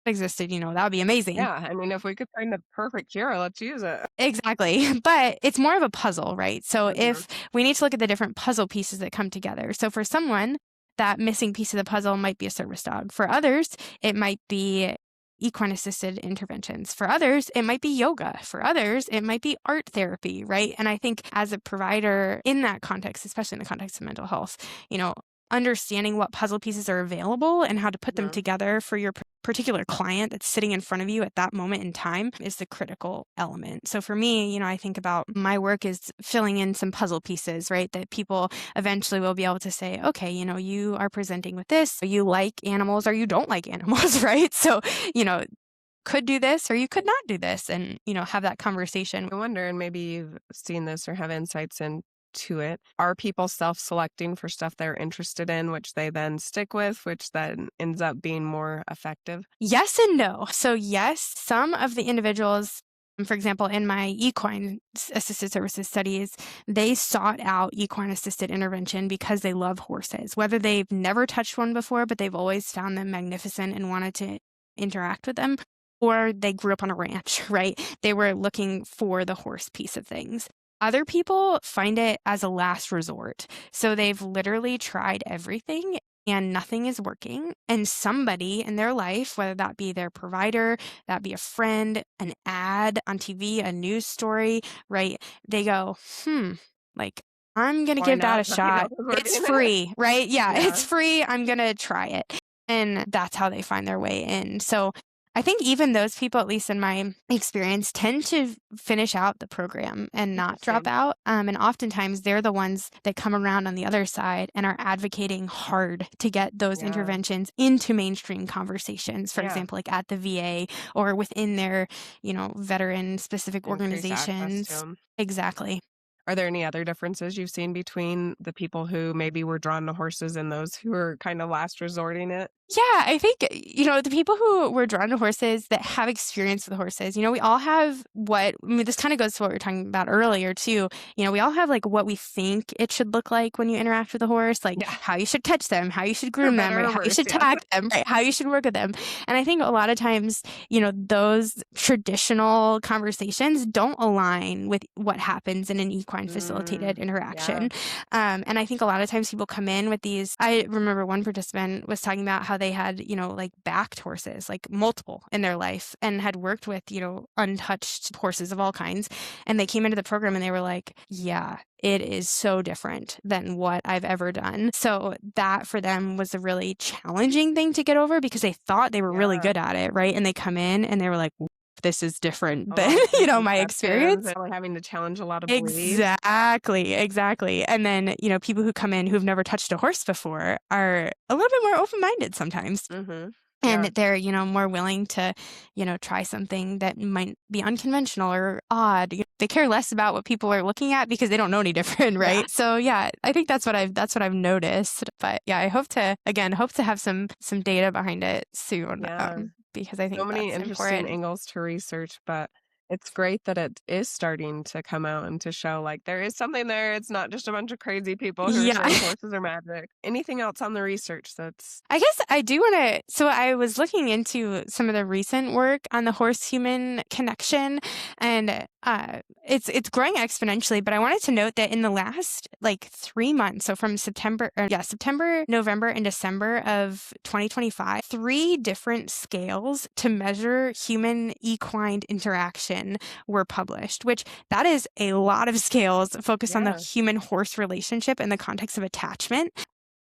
existed, that would be amazing. Yeah, I mean, if we could find the perfect cure, let's use it. Exactly. But it's more of a puzzle, right? So if we need to look at the different puzzle pieces that come together. So for someone, that missing piece of the puzzle might be a service dog. For others, it might be equine-assisted interventions. For others, it might be yoga. For others, it might be art therapy, right? And I think as a provider in that context, especially in the context of mental health, understanding what puzzle pieces are available and how to put them together for your particular client that's sitting in front of you at that moment in time is the critical element. So for me, I think about my work is filling in some puzzle pieces, right? That people eventually will be able to say, okay, you are presenting with this, you like animals or you don't like animals, right? So, could do this or you could not do this and, have that conversation. I wonder, and maybe you've seen this or have insights into it. Are people self-selecting for stuff they're interested in, which they then stick with, which then ends up being more effective? Yes and no. So yes, some of the individuals, for example, in my equine-assisted services studies, they sought out equine-assisted intervention because they love horses, whether they've never touched one before, but they've always found them magnificent and wanted to interact with them, or they grew up on a ranch, right? They were looking for the horse piece of things. Other people find it as a last resort. So they've literally tried everything and nothing is working. And somebody in their life, whether that be their provider, that be a friend, an ad on TV, a news story, right? They go, like, I'm going to give that a shot. It's free, right? Yeah, it's free. I'm going to try it. And that's how they find their way in. So I think even those people, at least in my experience, tend to finish out the program and not drop out. And oftentimes they're the ones that come around on the other side and are advocating hard to get those interventions into mainstream conversations, for example, like at the VA or within their, veteran specific organizations. Exactly. Are there any other differences you've seen between the people who maybe were drawn to horses and those who are kind of last resorting it? Yeah, I think, the people who were drawn to horses that have experience with horses, we all have this kind of goes to what we were talking about earlier too. We all have like what we think it should look like when you interact with a horse, like how you should catch them, how you should groom them, right? How you should tag them, right? How you should work with them. And I think a lot of times, those traditional conversations don't align with what happens in an equine facilitated interaction. And I think a lot of times people come in with these. I remember one participant was talking about how they had, like backed horses, like multiple in their life and had worked with, untouched horses of all kinds. And they came into the program and they were like, yeah, it is so different than what I've ever done. So that for them was a really challenging thing to get over because they thought they were really good at it, right? And they come in and they were like, this is different than, my experience. And we're having to challenge a lot of beliefs. Exactly. And then, people who come in who've never touched a horse before are a little bit more open-minded sometimes. And they're, more willing to, try something that might be unconventional or odd. They care less about what people are looking at because they don't know any different, right? So I think that's what I've noticed. But I hope to have some data behind it soon. Because I think so many that's interesting important. angles to research, but It's great that it is starting to come out and to show like there is something there. It's not just a bunch of crazy people who are Yeah. saying horses are magic. Anything else on the research that's I guess I do want to. So I was looking into some of the recent work on the horse-human connection, and it's growing exponentially. But I wanted to note that in the last like 3 months, so from September, November, and December of 2025, 3 different scales to measure human equine interaction were published, which that is a lot of scales focused on the yeah. human-horse relationship in the context of attachment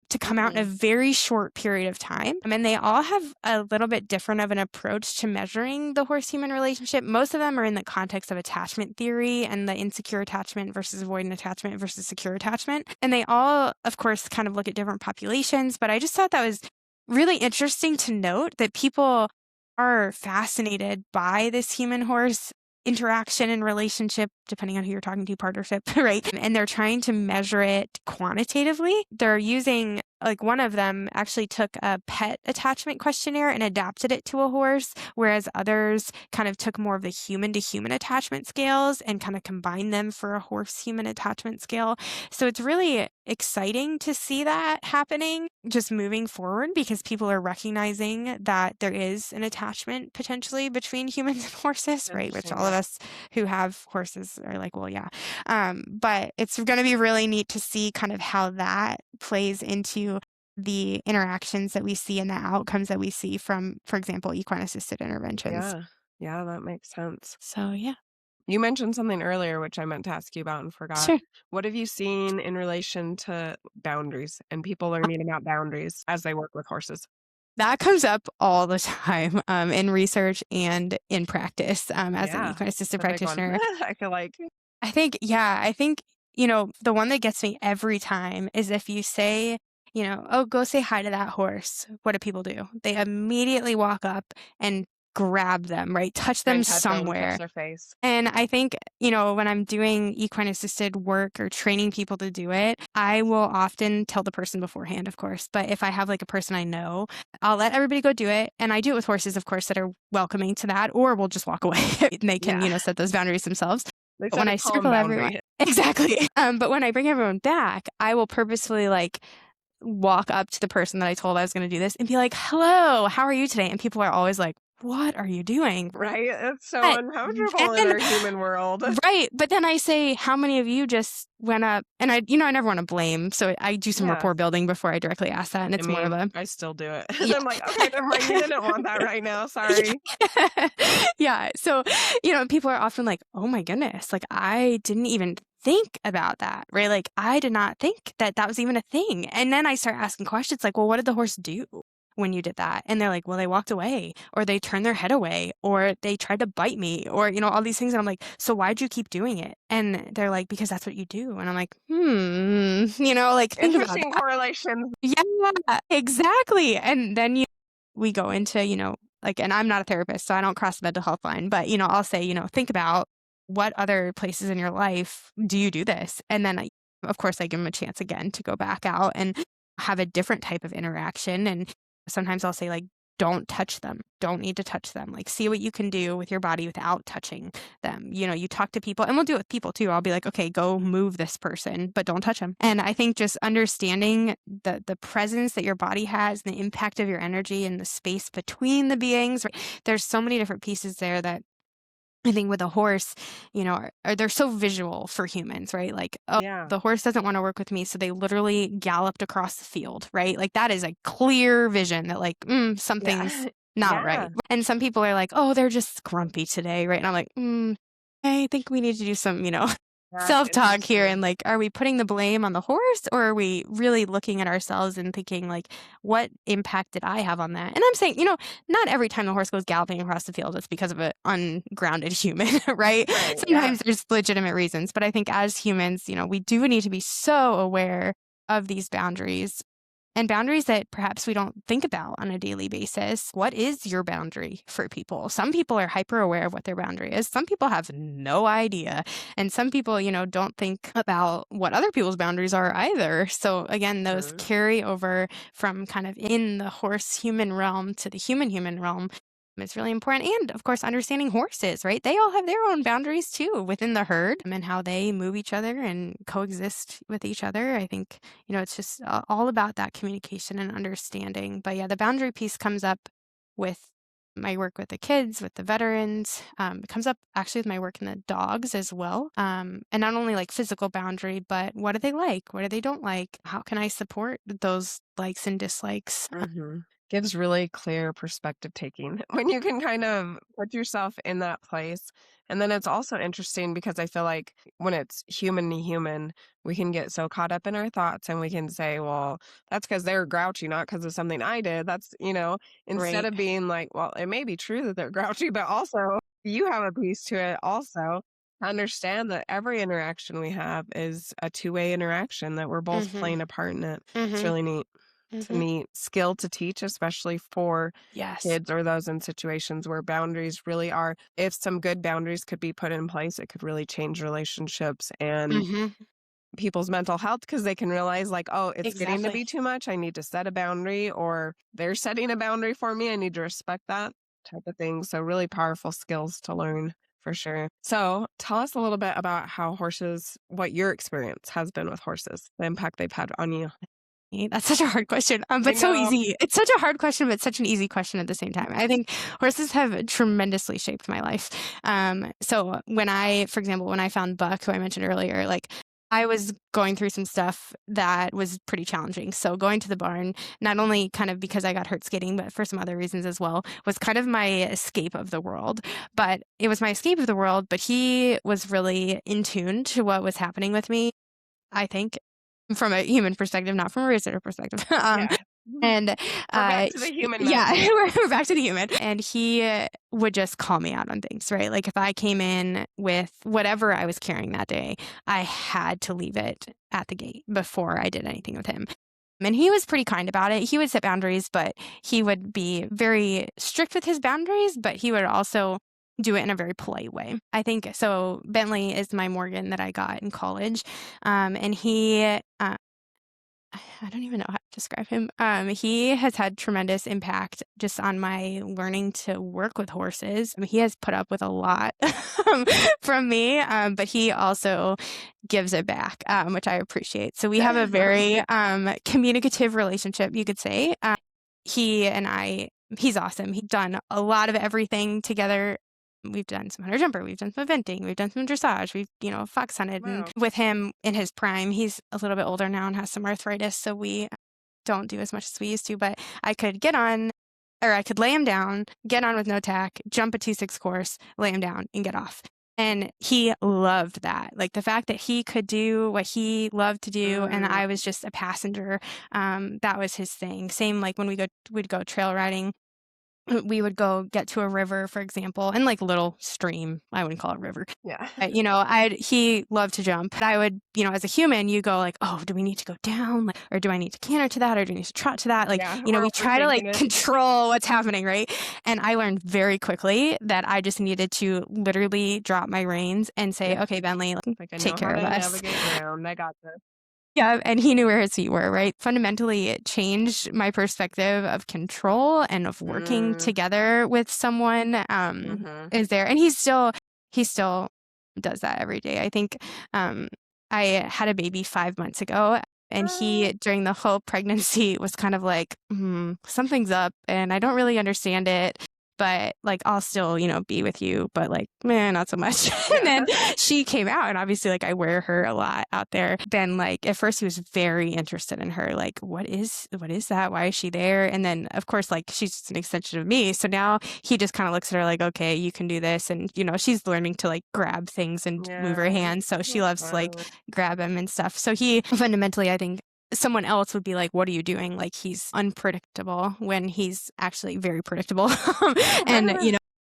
to come out in a Mm. very short period of time. And they all have a little bit different of an approach to measuring the horse-human relationship. Most of them are in the context of attachment theory and the insecure attachment versus avoidant attachment versus secure attachment. And they all, of course, kind of look at different populations. But I just thought that was really interesting to note that people are fascinated by this human-horse interaction and relationship, depending on who you're talking to, partnership, right? And they're trying to measure it quantitatively. They're using, like, one of them actually took a pet attachment questionnaire and adapted it to a horse, whereas others kind of took more of the human to human attachment scales and kind of combined them for a horse human attachment scale. So it's really exciting to see that happening just moving forward because people are recognizing that there is an attachment potentially between humans and horses, right? Which Interesting. all of us who have horses are like, well, yeah. But it's going to be really neat to see kind of how that plays into the interactions that we see and the outcomes that we see from, for example, equine-assisted interventions. Yeah. Yeah, that makes sense. So, yeah. You mentioned something earlier, which I meant to ask you about and forgot. Sure. What have you seen in relation to boundaries and people learning about boundaries as they work with horses? That comes up all the time in research and in practice as an Yeah, equine-assisted the big one. practitioner. I feel like I think, the one that gets me every time is if you say, oh, go say hi to that horse. What do people do? They immediately walk up and grab them, right? Touch try them and touch them, somewhere. touch their face. And I think, when I'm doing equine assisted work or training people to do it, I will often tell the person beforehand, of course. But if I have like a person I know, I'll let everybody go do it. And I do it with horses, of course, that are welcoming to that, or we'll just walk away and they can, Yeah. set those boundaries themselves. They But when set a I calm circle everyone, boundary. exactly. But when I bring everyone back, I will purposefully like walk up to the person that I told I was going to do this and be like, hello, how are you today? And people are always like, what are you doing? Right? It's so But uncomfortable in then, our human world. right. But then I say, how many of you just went up? And I never want to blame. So I do some Yeah. rapport building before I directly ask that. And it's more of a, I still do it. Yeah. I'm like, okay, never mind. You didn't want that right now. Sorry. yeah. So, people are often like, oh my goodness, like I didn't even think about that, right? Like I did not think that that was even a thing. And then I start asking questions like, well, what did the horse do when you did that? And they're like, well, they walked away or they turned their head away or they tried to bite me or, all these things. And I'm like, so why'd you keep doing it? And they're like, because that's what you do. And I'm like, like think about Interesting that. correlation. Yeah, exactly. And then we go into, like, and I'm not a therapist, so I don't cross the mental health line, but, I'll say, think about what other places in your life do you do this? And then of course, I give them a chance again to go back out and have a different type of interaction. And sometimes I'll say like, don't touch them. Don't need to touch them. Like, see what you can do with your body without touching them. You talk to people, and we'll do it with people too. I'll be like, okay, go move this person, but don't touch them. And I think just understanding the presence that your body has, and the impact of your energy, and the space between the beings. Right? There's so many different pieces there that I think with a horse, they're so visual for humans, right? Like, oh, Yeah. the horse doesn't want to work with me, so they literally galloped across the field, right? Like that is a clear vision that like, something's not right. And some people are like, oh, they're just grumpy today, right? And I'm like, I think we need to do some, self-talk here. And like, are we putting the blame on the horse, or are we really looking at ourselves and thinking like, what impact did I have on that? And I'm saying, not every time the horse goes galloping across the field, it's because of an ungrounded human, right? Sometimes there's legitimate reasons, but I think as humans, we do need to be so aware of these boundaries. And boundaries that perhaps we don't think about on a daily basis. What is your boundary for people? Some people are hyper aware of what their boundary is. Some people have no idea. And some people, don't think about what other people's boundaries are either. So again, those carry over from kind of in the horse human realm to the human realm. It's really important. And of course, understanding horses, right? They all have their own boundaries too within the herd and how they move each other and coexist with each other. I think, it's just all about that communication and understanding. But yeah, the boundary piece comes up with my work with the kids, with the veterans. It comes up actually with my work in the dogs as well. And not only like physical boundary, but what do they like? What do they don't like? How can I support those likes and dislikes? Gives really clear perspective taking when you can kind of put yourself in that place. And then it's also interesting because I feel like when it's human to human, we can get so caught up in our thoughts and we can say, well, that's because they're grouchy, not because of something I did. Instead Right. of being like, well, it may be true that they're grouchy, but also you have a piece to it also. Understand that every interaction we have is a two-way interaction, that we're both Mm-hmm. playing a part in it. It's Mm-hmm. really neat. It's a Mm-hmm. neat skill to teach, especially for Yes. kids or those in situations where boundaries really are. If some good boundaries could be put in place, it could really change relationships and Mm-hmm. people's mental health because they can realize, like, oh, it's getting to Exactly. be too much. I need to set a boundary, or they're setting a boundary for me. I need to respect that type of thing. So, really powerful skills to learn for sure. So, tell us a little bit about what your experience has been with horses, the impact they've had on you. That's such a hard question, I but so know. easy. It's such a hard question, but such an easy question at the same time. I think horses have tremendously shaped my life. So for example, when I found Buck, who I mentioned earlier, like I was going through some stuff that was pretty challenging. So going to the barn, not only kind of because I got hurt skating, but for some other reasons as well, was kind of my escape of the world. But it was my escape of the world, but he was really in tune to what was happening with me, I think, from a human perspective, not from a researcher perspective. Yeah. And We're back to the human yeah, medicine. we're back to the human. And he would just call me out on things, right? Like if I came in with whatever I was carrying that day, I had to leave it at the gate before I did anything with him. And he was pretty kind about it. He would set boundaries, but he would be very strict with his boundaries, but he would also do it in a very polite way. I think so. Bentley is my Morgan that I got in college. And I don't even know how to describe him. He has had tremendous impact just on my learning to work with horses. I mean, he has put up with a lot from me, but he also gives it back, which I appreciate. So we have a very communicative relationship, you could say. He and I, he's awesome. He's done a lot of everything together. We've done some hunter jumper, we've done some eventing, we've done some dressage, we've, fox hunted. And Wow. with him in his prime, he's a little bit older now and has some arthritis, so we don't do as much as we used to. But I could I could lay him down, get on with no tack, jump a 2-6 course, lay him down, and get off. And he loved that. Like the fact that he could do what he loved to do, and Mm, I was just a passenger. That was his thing. Same like when we'd go trail riding. We would go get to a river, for example, and like little stream. I wouldn't call it river. yeah. He loved to jump. I would, as a human, you go like, oh, do we need to go down? Like, or do I need to canter to that? Or do I need to trot to that? Like, Yeah, we're we try to like overthinking it. control what's happening, right? And I learned very quickly that I just needed to literally drop my reins and say, Yeah. okay, Bentley, Like, I take know how care of to us. navigate around. I got this. Yeah, and he knew where his feet were, right? Fundamentally, it changed my perspective of control and of working Mm, together with someone. mhm. Is there, and he still does that every day. I think I had a baby 5 months ago, and Ah, he during the whole pregnancy was kind of like, something's up, and I don't really understand it. But like I'll still, be with you, but like, man, not so much. And yeah. then she came out, and obviously like I wear her a lot out there. Then like at first he was very interested in her. Like, what is that? Why is she there? And then of course like she's just an extension of me. So now he just kind of looks at her like, okay, you can do this. And she's learning to like grab things and move her Yeah. hands. So she That's loves to like fun. grab him and stuff. So he fundamentally, I think, someone else would be like, what are you doing? Like he's unpredictable when he's actually very predictable. And,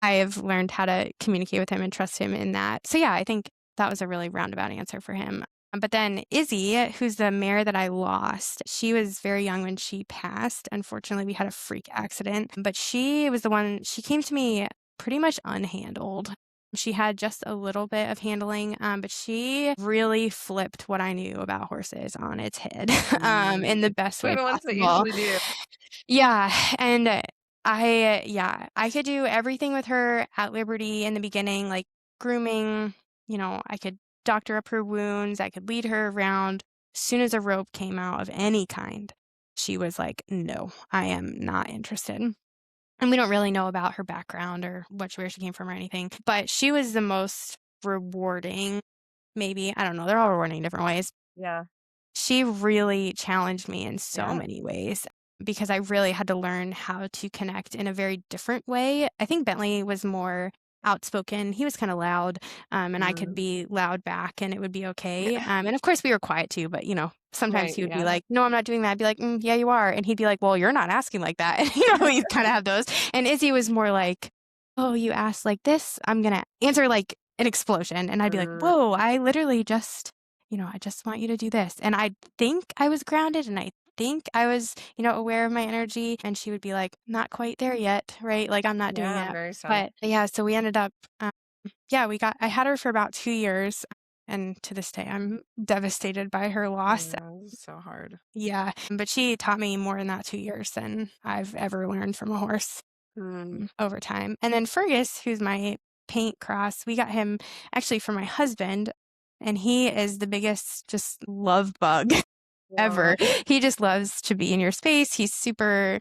I have learned how to communicate with him and trust him in that. So yeah, I think that was a really roundabout answer for him. But then Izzy, who's the mare that I lost, she was very young when she passed. Unfortunately, we had a freak accident, but she was the one, she came to me pretty much unhandled. She had just a little bit of handling, but she really flipped what I knew about horses on its head in the best They're way the ones that possible. usually do. Yeah. And I could do everything with her at Liberty in the beginning, like grooming, I could doctor up her wounds, I could lead her around. As soon as a rope came out of any kind, she was like, no, I am not interested. And we don't really know about her background or where she came from or anything, but she was the most rewarding, maybe. I don't know. They're all rewarding in different ways. Yeah. She really challenged me in so Yeah. many ways because I really had to learn how to connect in a very different way. I think Bentley was more outspoken. He was kind of loud, and I could Mm. be loud back and it would be okay. Yeah. And of course we were quiet too, but sometimes Right. he would be Yeah. like, no, I'm not doing that. I'd be like, yeah, you are. And he'd be like, well, you're not asking like that. And you kind of have those. And Izzy was more like, oh, you asked like this, I'm going to answer like an explosion. And I'd be like, Mm. whoa, I literally just I just want you to do this. And I think I was grounded and I think I was, aware of my energy. And she would be like, not quite there yet, right? Like, I'm not doing Yeah. it. Very so. But yeah, so we ended up, I had her for about 2 years. And to this day, I'm devastated by her loss. Yeah, it's so hard. Yeah. But she taught me more in that 2 years than I've ever learned from a horse over time. And then Fergus, who's my paint cross, we got him actually for my husband. And he is the biggest just love bug ever. He just loves to be in your space. He's super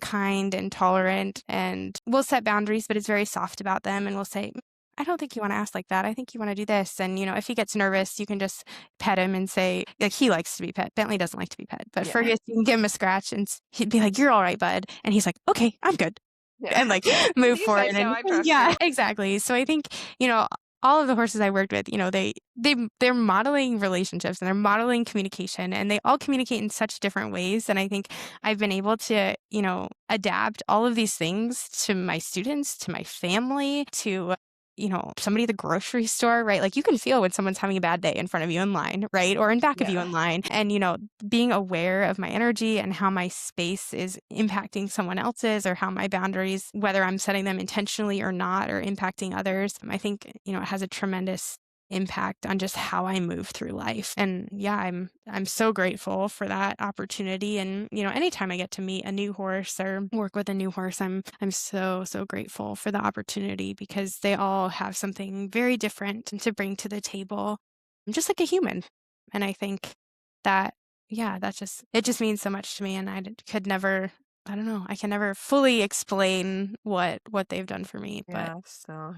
kind and tolerant and will set boundaries, but is very soft about them and will say, I don't think you want to ask like that. I think you want to do this. And, if he gets nervous, you can just pet him and say, like, he likes to be pet. Bentley doesn't like to be pet. But Fergus, you can give him a scratch and he'd be like, you're all right, bud. And he's like, okay, I'm good. Yeah. And like move You forward. say so, I trust Yeah, you. exactly. So I think, all of the horses I worked with, they're modeling relationships and they're modeling communication and they all communicate in such different ways. And I think I've been able to, adapt all of these things to my students, to my family, to somebody at the grocery store, right? Like you can feel when someone's having a bad day in front of you in line, right? Or in back of you in line. And, being aware of my energy and how my space is impacting someone else's or how my boundaries, whether I'm setting them intentionally or not, or impacting others, I think, it has a tremendous impact on just how I move through life. And yeah, I'm so grateful for that opportunity. And, anytime I get to meet a new horse or work with a new horse, I'm so, so grateful for the opportunity because they all have something very different to bring to the table. I'm just like a human. And I think that, it just means so much to me. And I could never, I don't know, I can never fully explain what they've done for me, but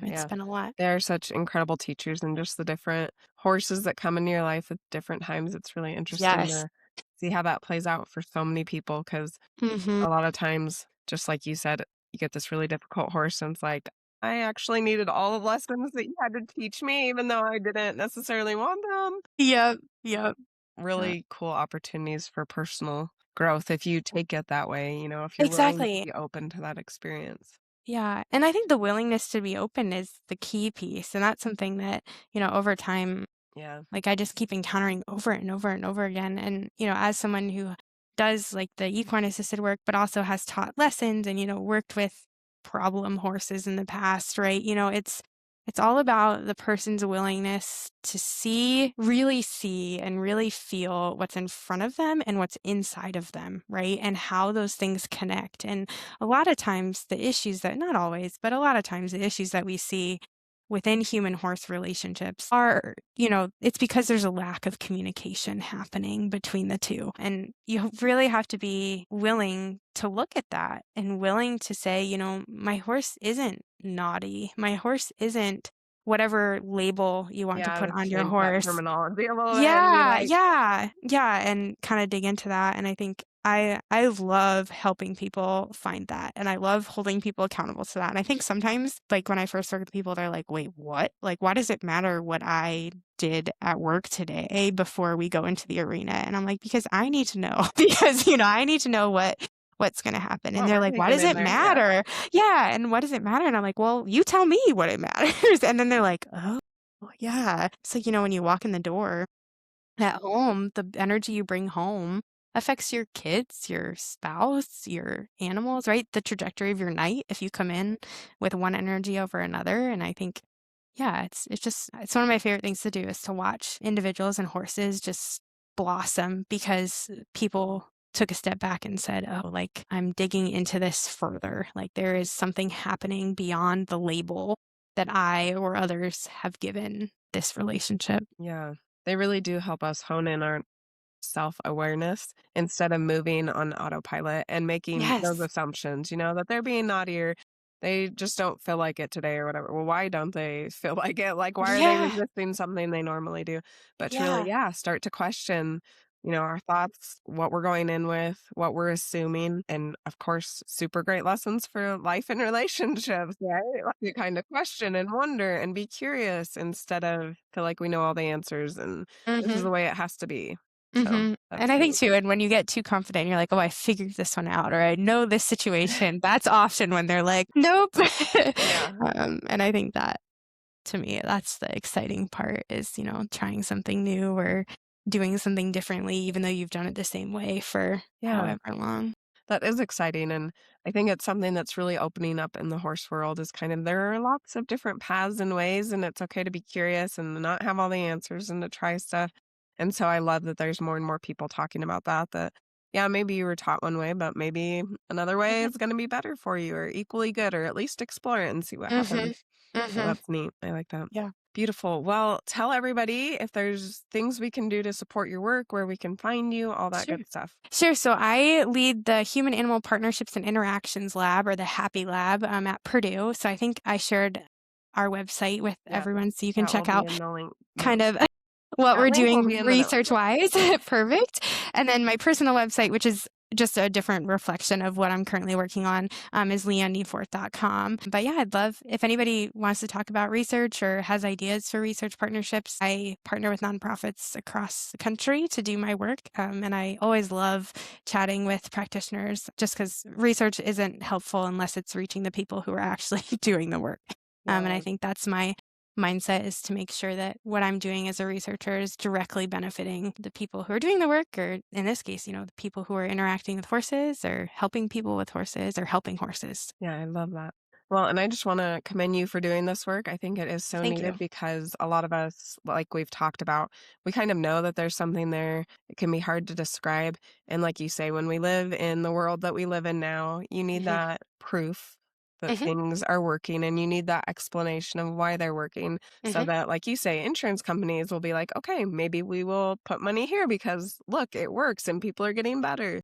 it's been a lot. They're such incredible teachers and just the different horses that come into your life at different times. It's really interesting Yes. to see how that plays out for so many people because a lot of times, just like you said, you get this really difficult horse and it's like, I actually needed all the lessons that you had to teach me, even though I didn't necessarily want them. Yep. Really cool opportunities for personal growth if you take it that way, if you're willing Exactly. to be open to that experience. Yeah. And I think the willingness to be open is the key piece. And that's something that, over time, Yeah. like I just keep encountering over and over and over again. And, as someone who does like the equine-assisted work, but also has taught lessons and, worked with problem horses in the past, right? It's all about the person's willingness to really see and really feel what's in front of them and what's inside of them, right? And how those things connect. And a lot of times the issues that, not always, but a lot of times the issues that we see within human horse relationships are, it's because there's a lack of communication happening between the two. And you really have to be willing to look at that and willing to say, my horse isn't naughty. My horse isn't whatever label you want to put on your Change that horse. terminology a little bit and be like, Yeah, and kind of dig into that. And I think I love helping people find that, and I love holding people accountable to that. And I think sometimes, like when I first work with people, they're like, "Wait, what? Like, why does it matter what I did at work today before we go into the arena?" And I'm like, because I need to know, because I need to know what's going to happen. And what they're we're like, why taking does in it there. matter? Yeah, and what does it matter? And I'm like, well, you tell me what it matters. And then they're like, oh, yeah. So when you walk in the door at home, the energy you bring home affects your kids, your spouse, your animals, right? The trajectory of your night if you come in with one energy over another. And I think, it's one of my favorite things to do is to watch individuals and horses just blossom because people took a step back and said, oh, like I'm digging into this further. Like there is something happening beyond the label that I or others have given this relationship. Yeah. They really do help us hone in our self-awareness instead of moving on autopilot and making those Yes. assumptions, that they're being naughty or they just don't feel like it today or whatever. Well, why don't they feel like it? Like, why are they Yeah. resisting something they normally do? But to really, Yeah. start to question, our thoughts, what we're going in with, what we're assuming, and of course, super great lessons for life and relationships, right? Like you kind of question and wonder and be curious instead of feel like we know all the answers and this is Mm-hmm. the way it has to be. So Mm-hmm. And that's I really think too, and when you get too confident, you're like, oh, I figured this one out, or I know this situation. That's often when they're like, nope. yeah. And I think that to me, that's the exciting part is, trying something new or doing something differently, even though you've done it the same way for Yeah. however long. That is exciting, and I think it's something that's really opening up in the horse world is kind of there are lots of different paths and ways, and it's okay to be curious and not have all the answers and to try stuff. And so I love that there's more and more people talking about that, yeah, maybe you were taught one way, but maybe another way Mhm. is going to be better for you or equally good, or at least explore it and see what Mhm. happens. So Mhm. that's neat. I like that. Yeah. Beautiful. Well, tell everybody if there's things we can do to support your work, where we can find you, all that Sure. good stuff. Sure. So I lead the Human Animal Partnerships and Interactions Lab, or the Happy Lab, at Purdue. So I think I shared our website with Yeah, everyone so you can that will check be out in the link kind notes. of what That we're link will doing be in the notes. research-wise. Perfect. And then my personal website, which is just a different reflection of what I'm currently working on, is leanne-nieforth.com. But yeah, I'd love if anybody wants to talk about research or has ideas for research partnerships. I partner with nonprofits across the country to do my work. And I always love chatting with practitioners just because research isn't helpful unless it's reaching the people who are actually doing the work. And I Yeah. think that's my mindset, is to make sure that what I'm doing as a researcher is directly benefiting the people who are doing the work, or in this case, the people who are interacting with horses or helping people with horses or helping horses. Yeah, I love that. Well, and I just want to commend you for doing this work. I think it is so Thank you. needed because a lot of us, like we've talked about, we kind of know that there's something there. It can be hard to describe. And like you say, when we live in the world that we live in now, you need Hmm. that proof that Hmm. things are working and you need that explanation of why they're working so Hmm. that, like you say, insurance companies will be like, okay, maybe we will put money here because look, it works and people are getting better.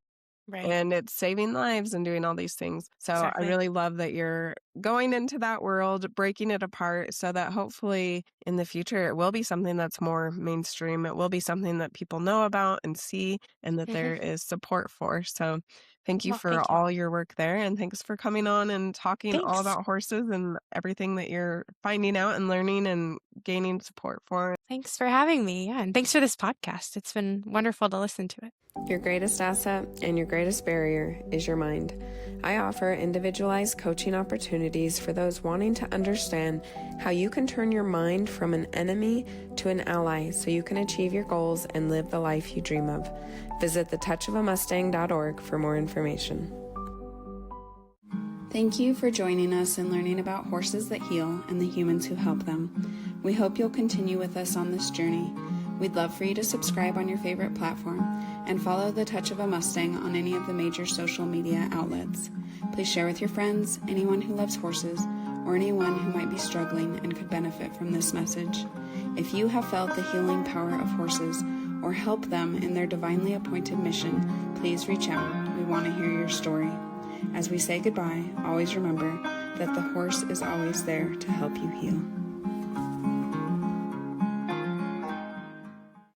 Right. And it's saving lives and doing all these things. So I Exactly. really love that you're going into that world, breaking it apart so that hopefully in the future it will be something that's more mainstream. It will be something that people know about and see and that Hmm. there is support for. So thank you Well, for thank you. all your work there. And thanks for coming on and talking all Thanks. about horses and everything that you're finding out and learning and gaining support for. Thanks for having me. Yeah. And thanks for this podcast. It's been wonderful to listen to it. Your greatest asset and your greatest barrier is your mind. I offer individualized coaching opportunities for those wanting to understand how you can turn your mind from an enemy to an ally so you can achieve your goals and live the life you dream of. Visit thetouchofamustang.org for more information. Thank you for joining us and learning about horses that heal and the humans who help them. We hope you'll continue with us on this journey. We'd love for you to subscribe on your favorite platform and follow The Touch of a Mustang on any of the major social media outlets. Please share with your friends, anyone who loves horses, or anyone who might be struggling and could benefit from this message. If you have felt the healing power of horses or help them in their divinely appointed mission, please reach out. We want to hear your story. As we say goodbye, always remember that the horse is always there to help you heal.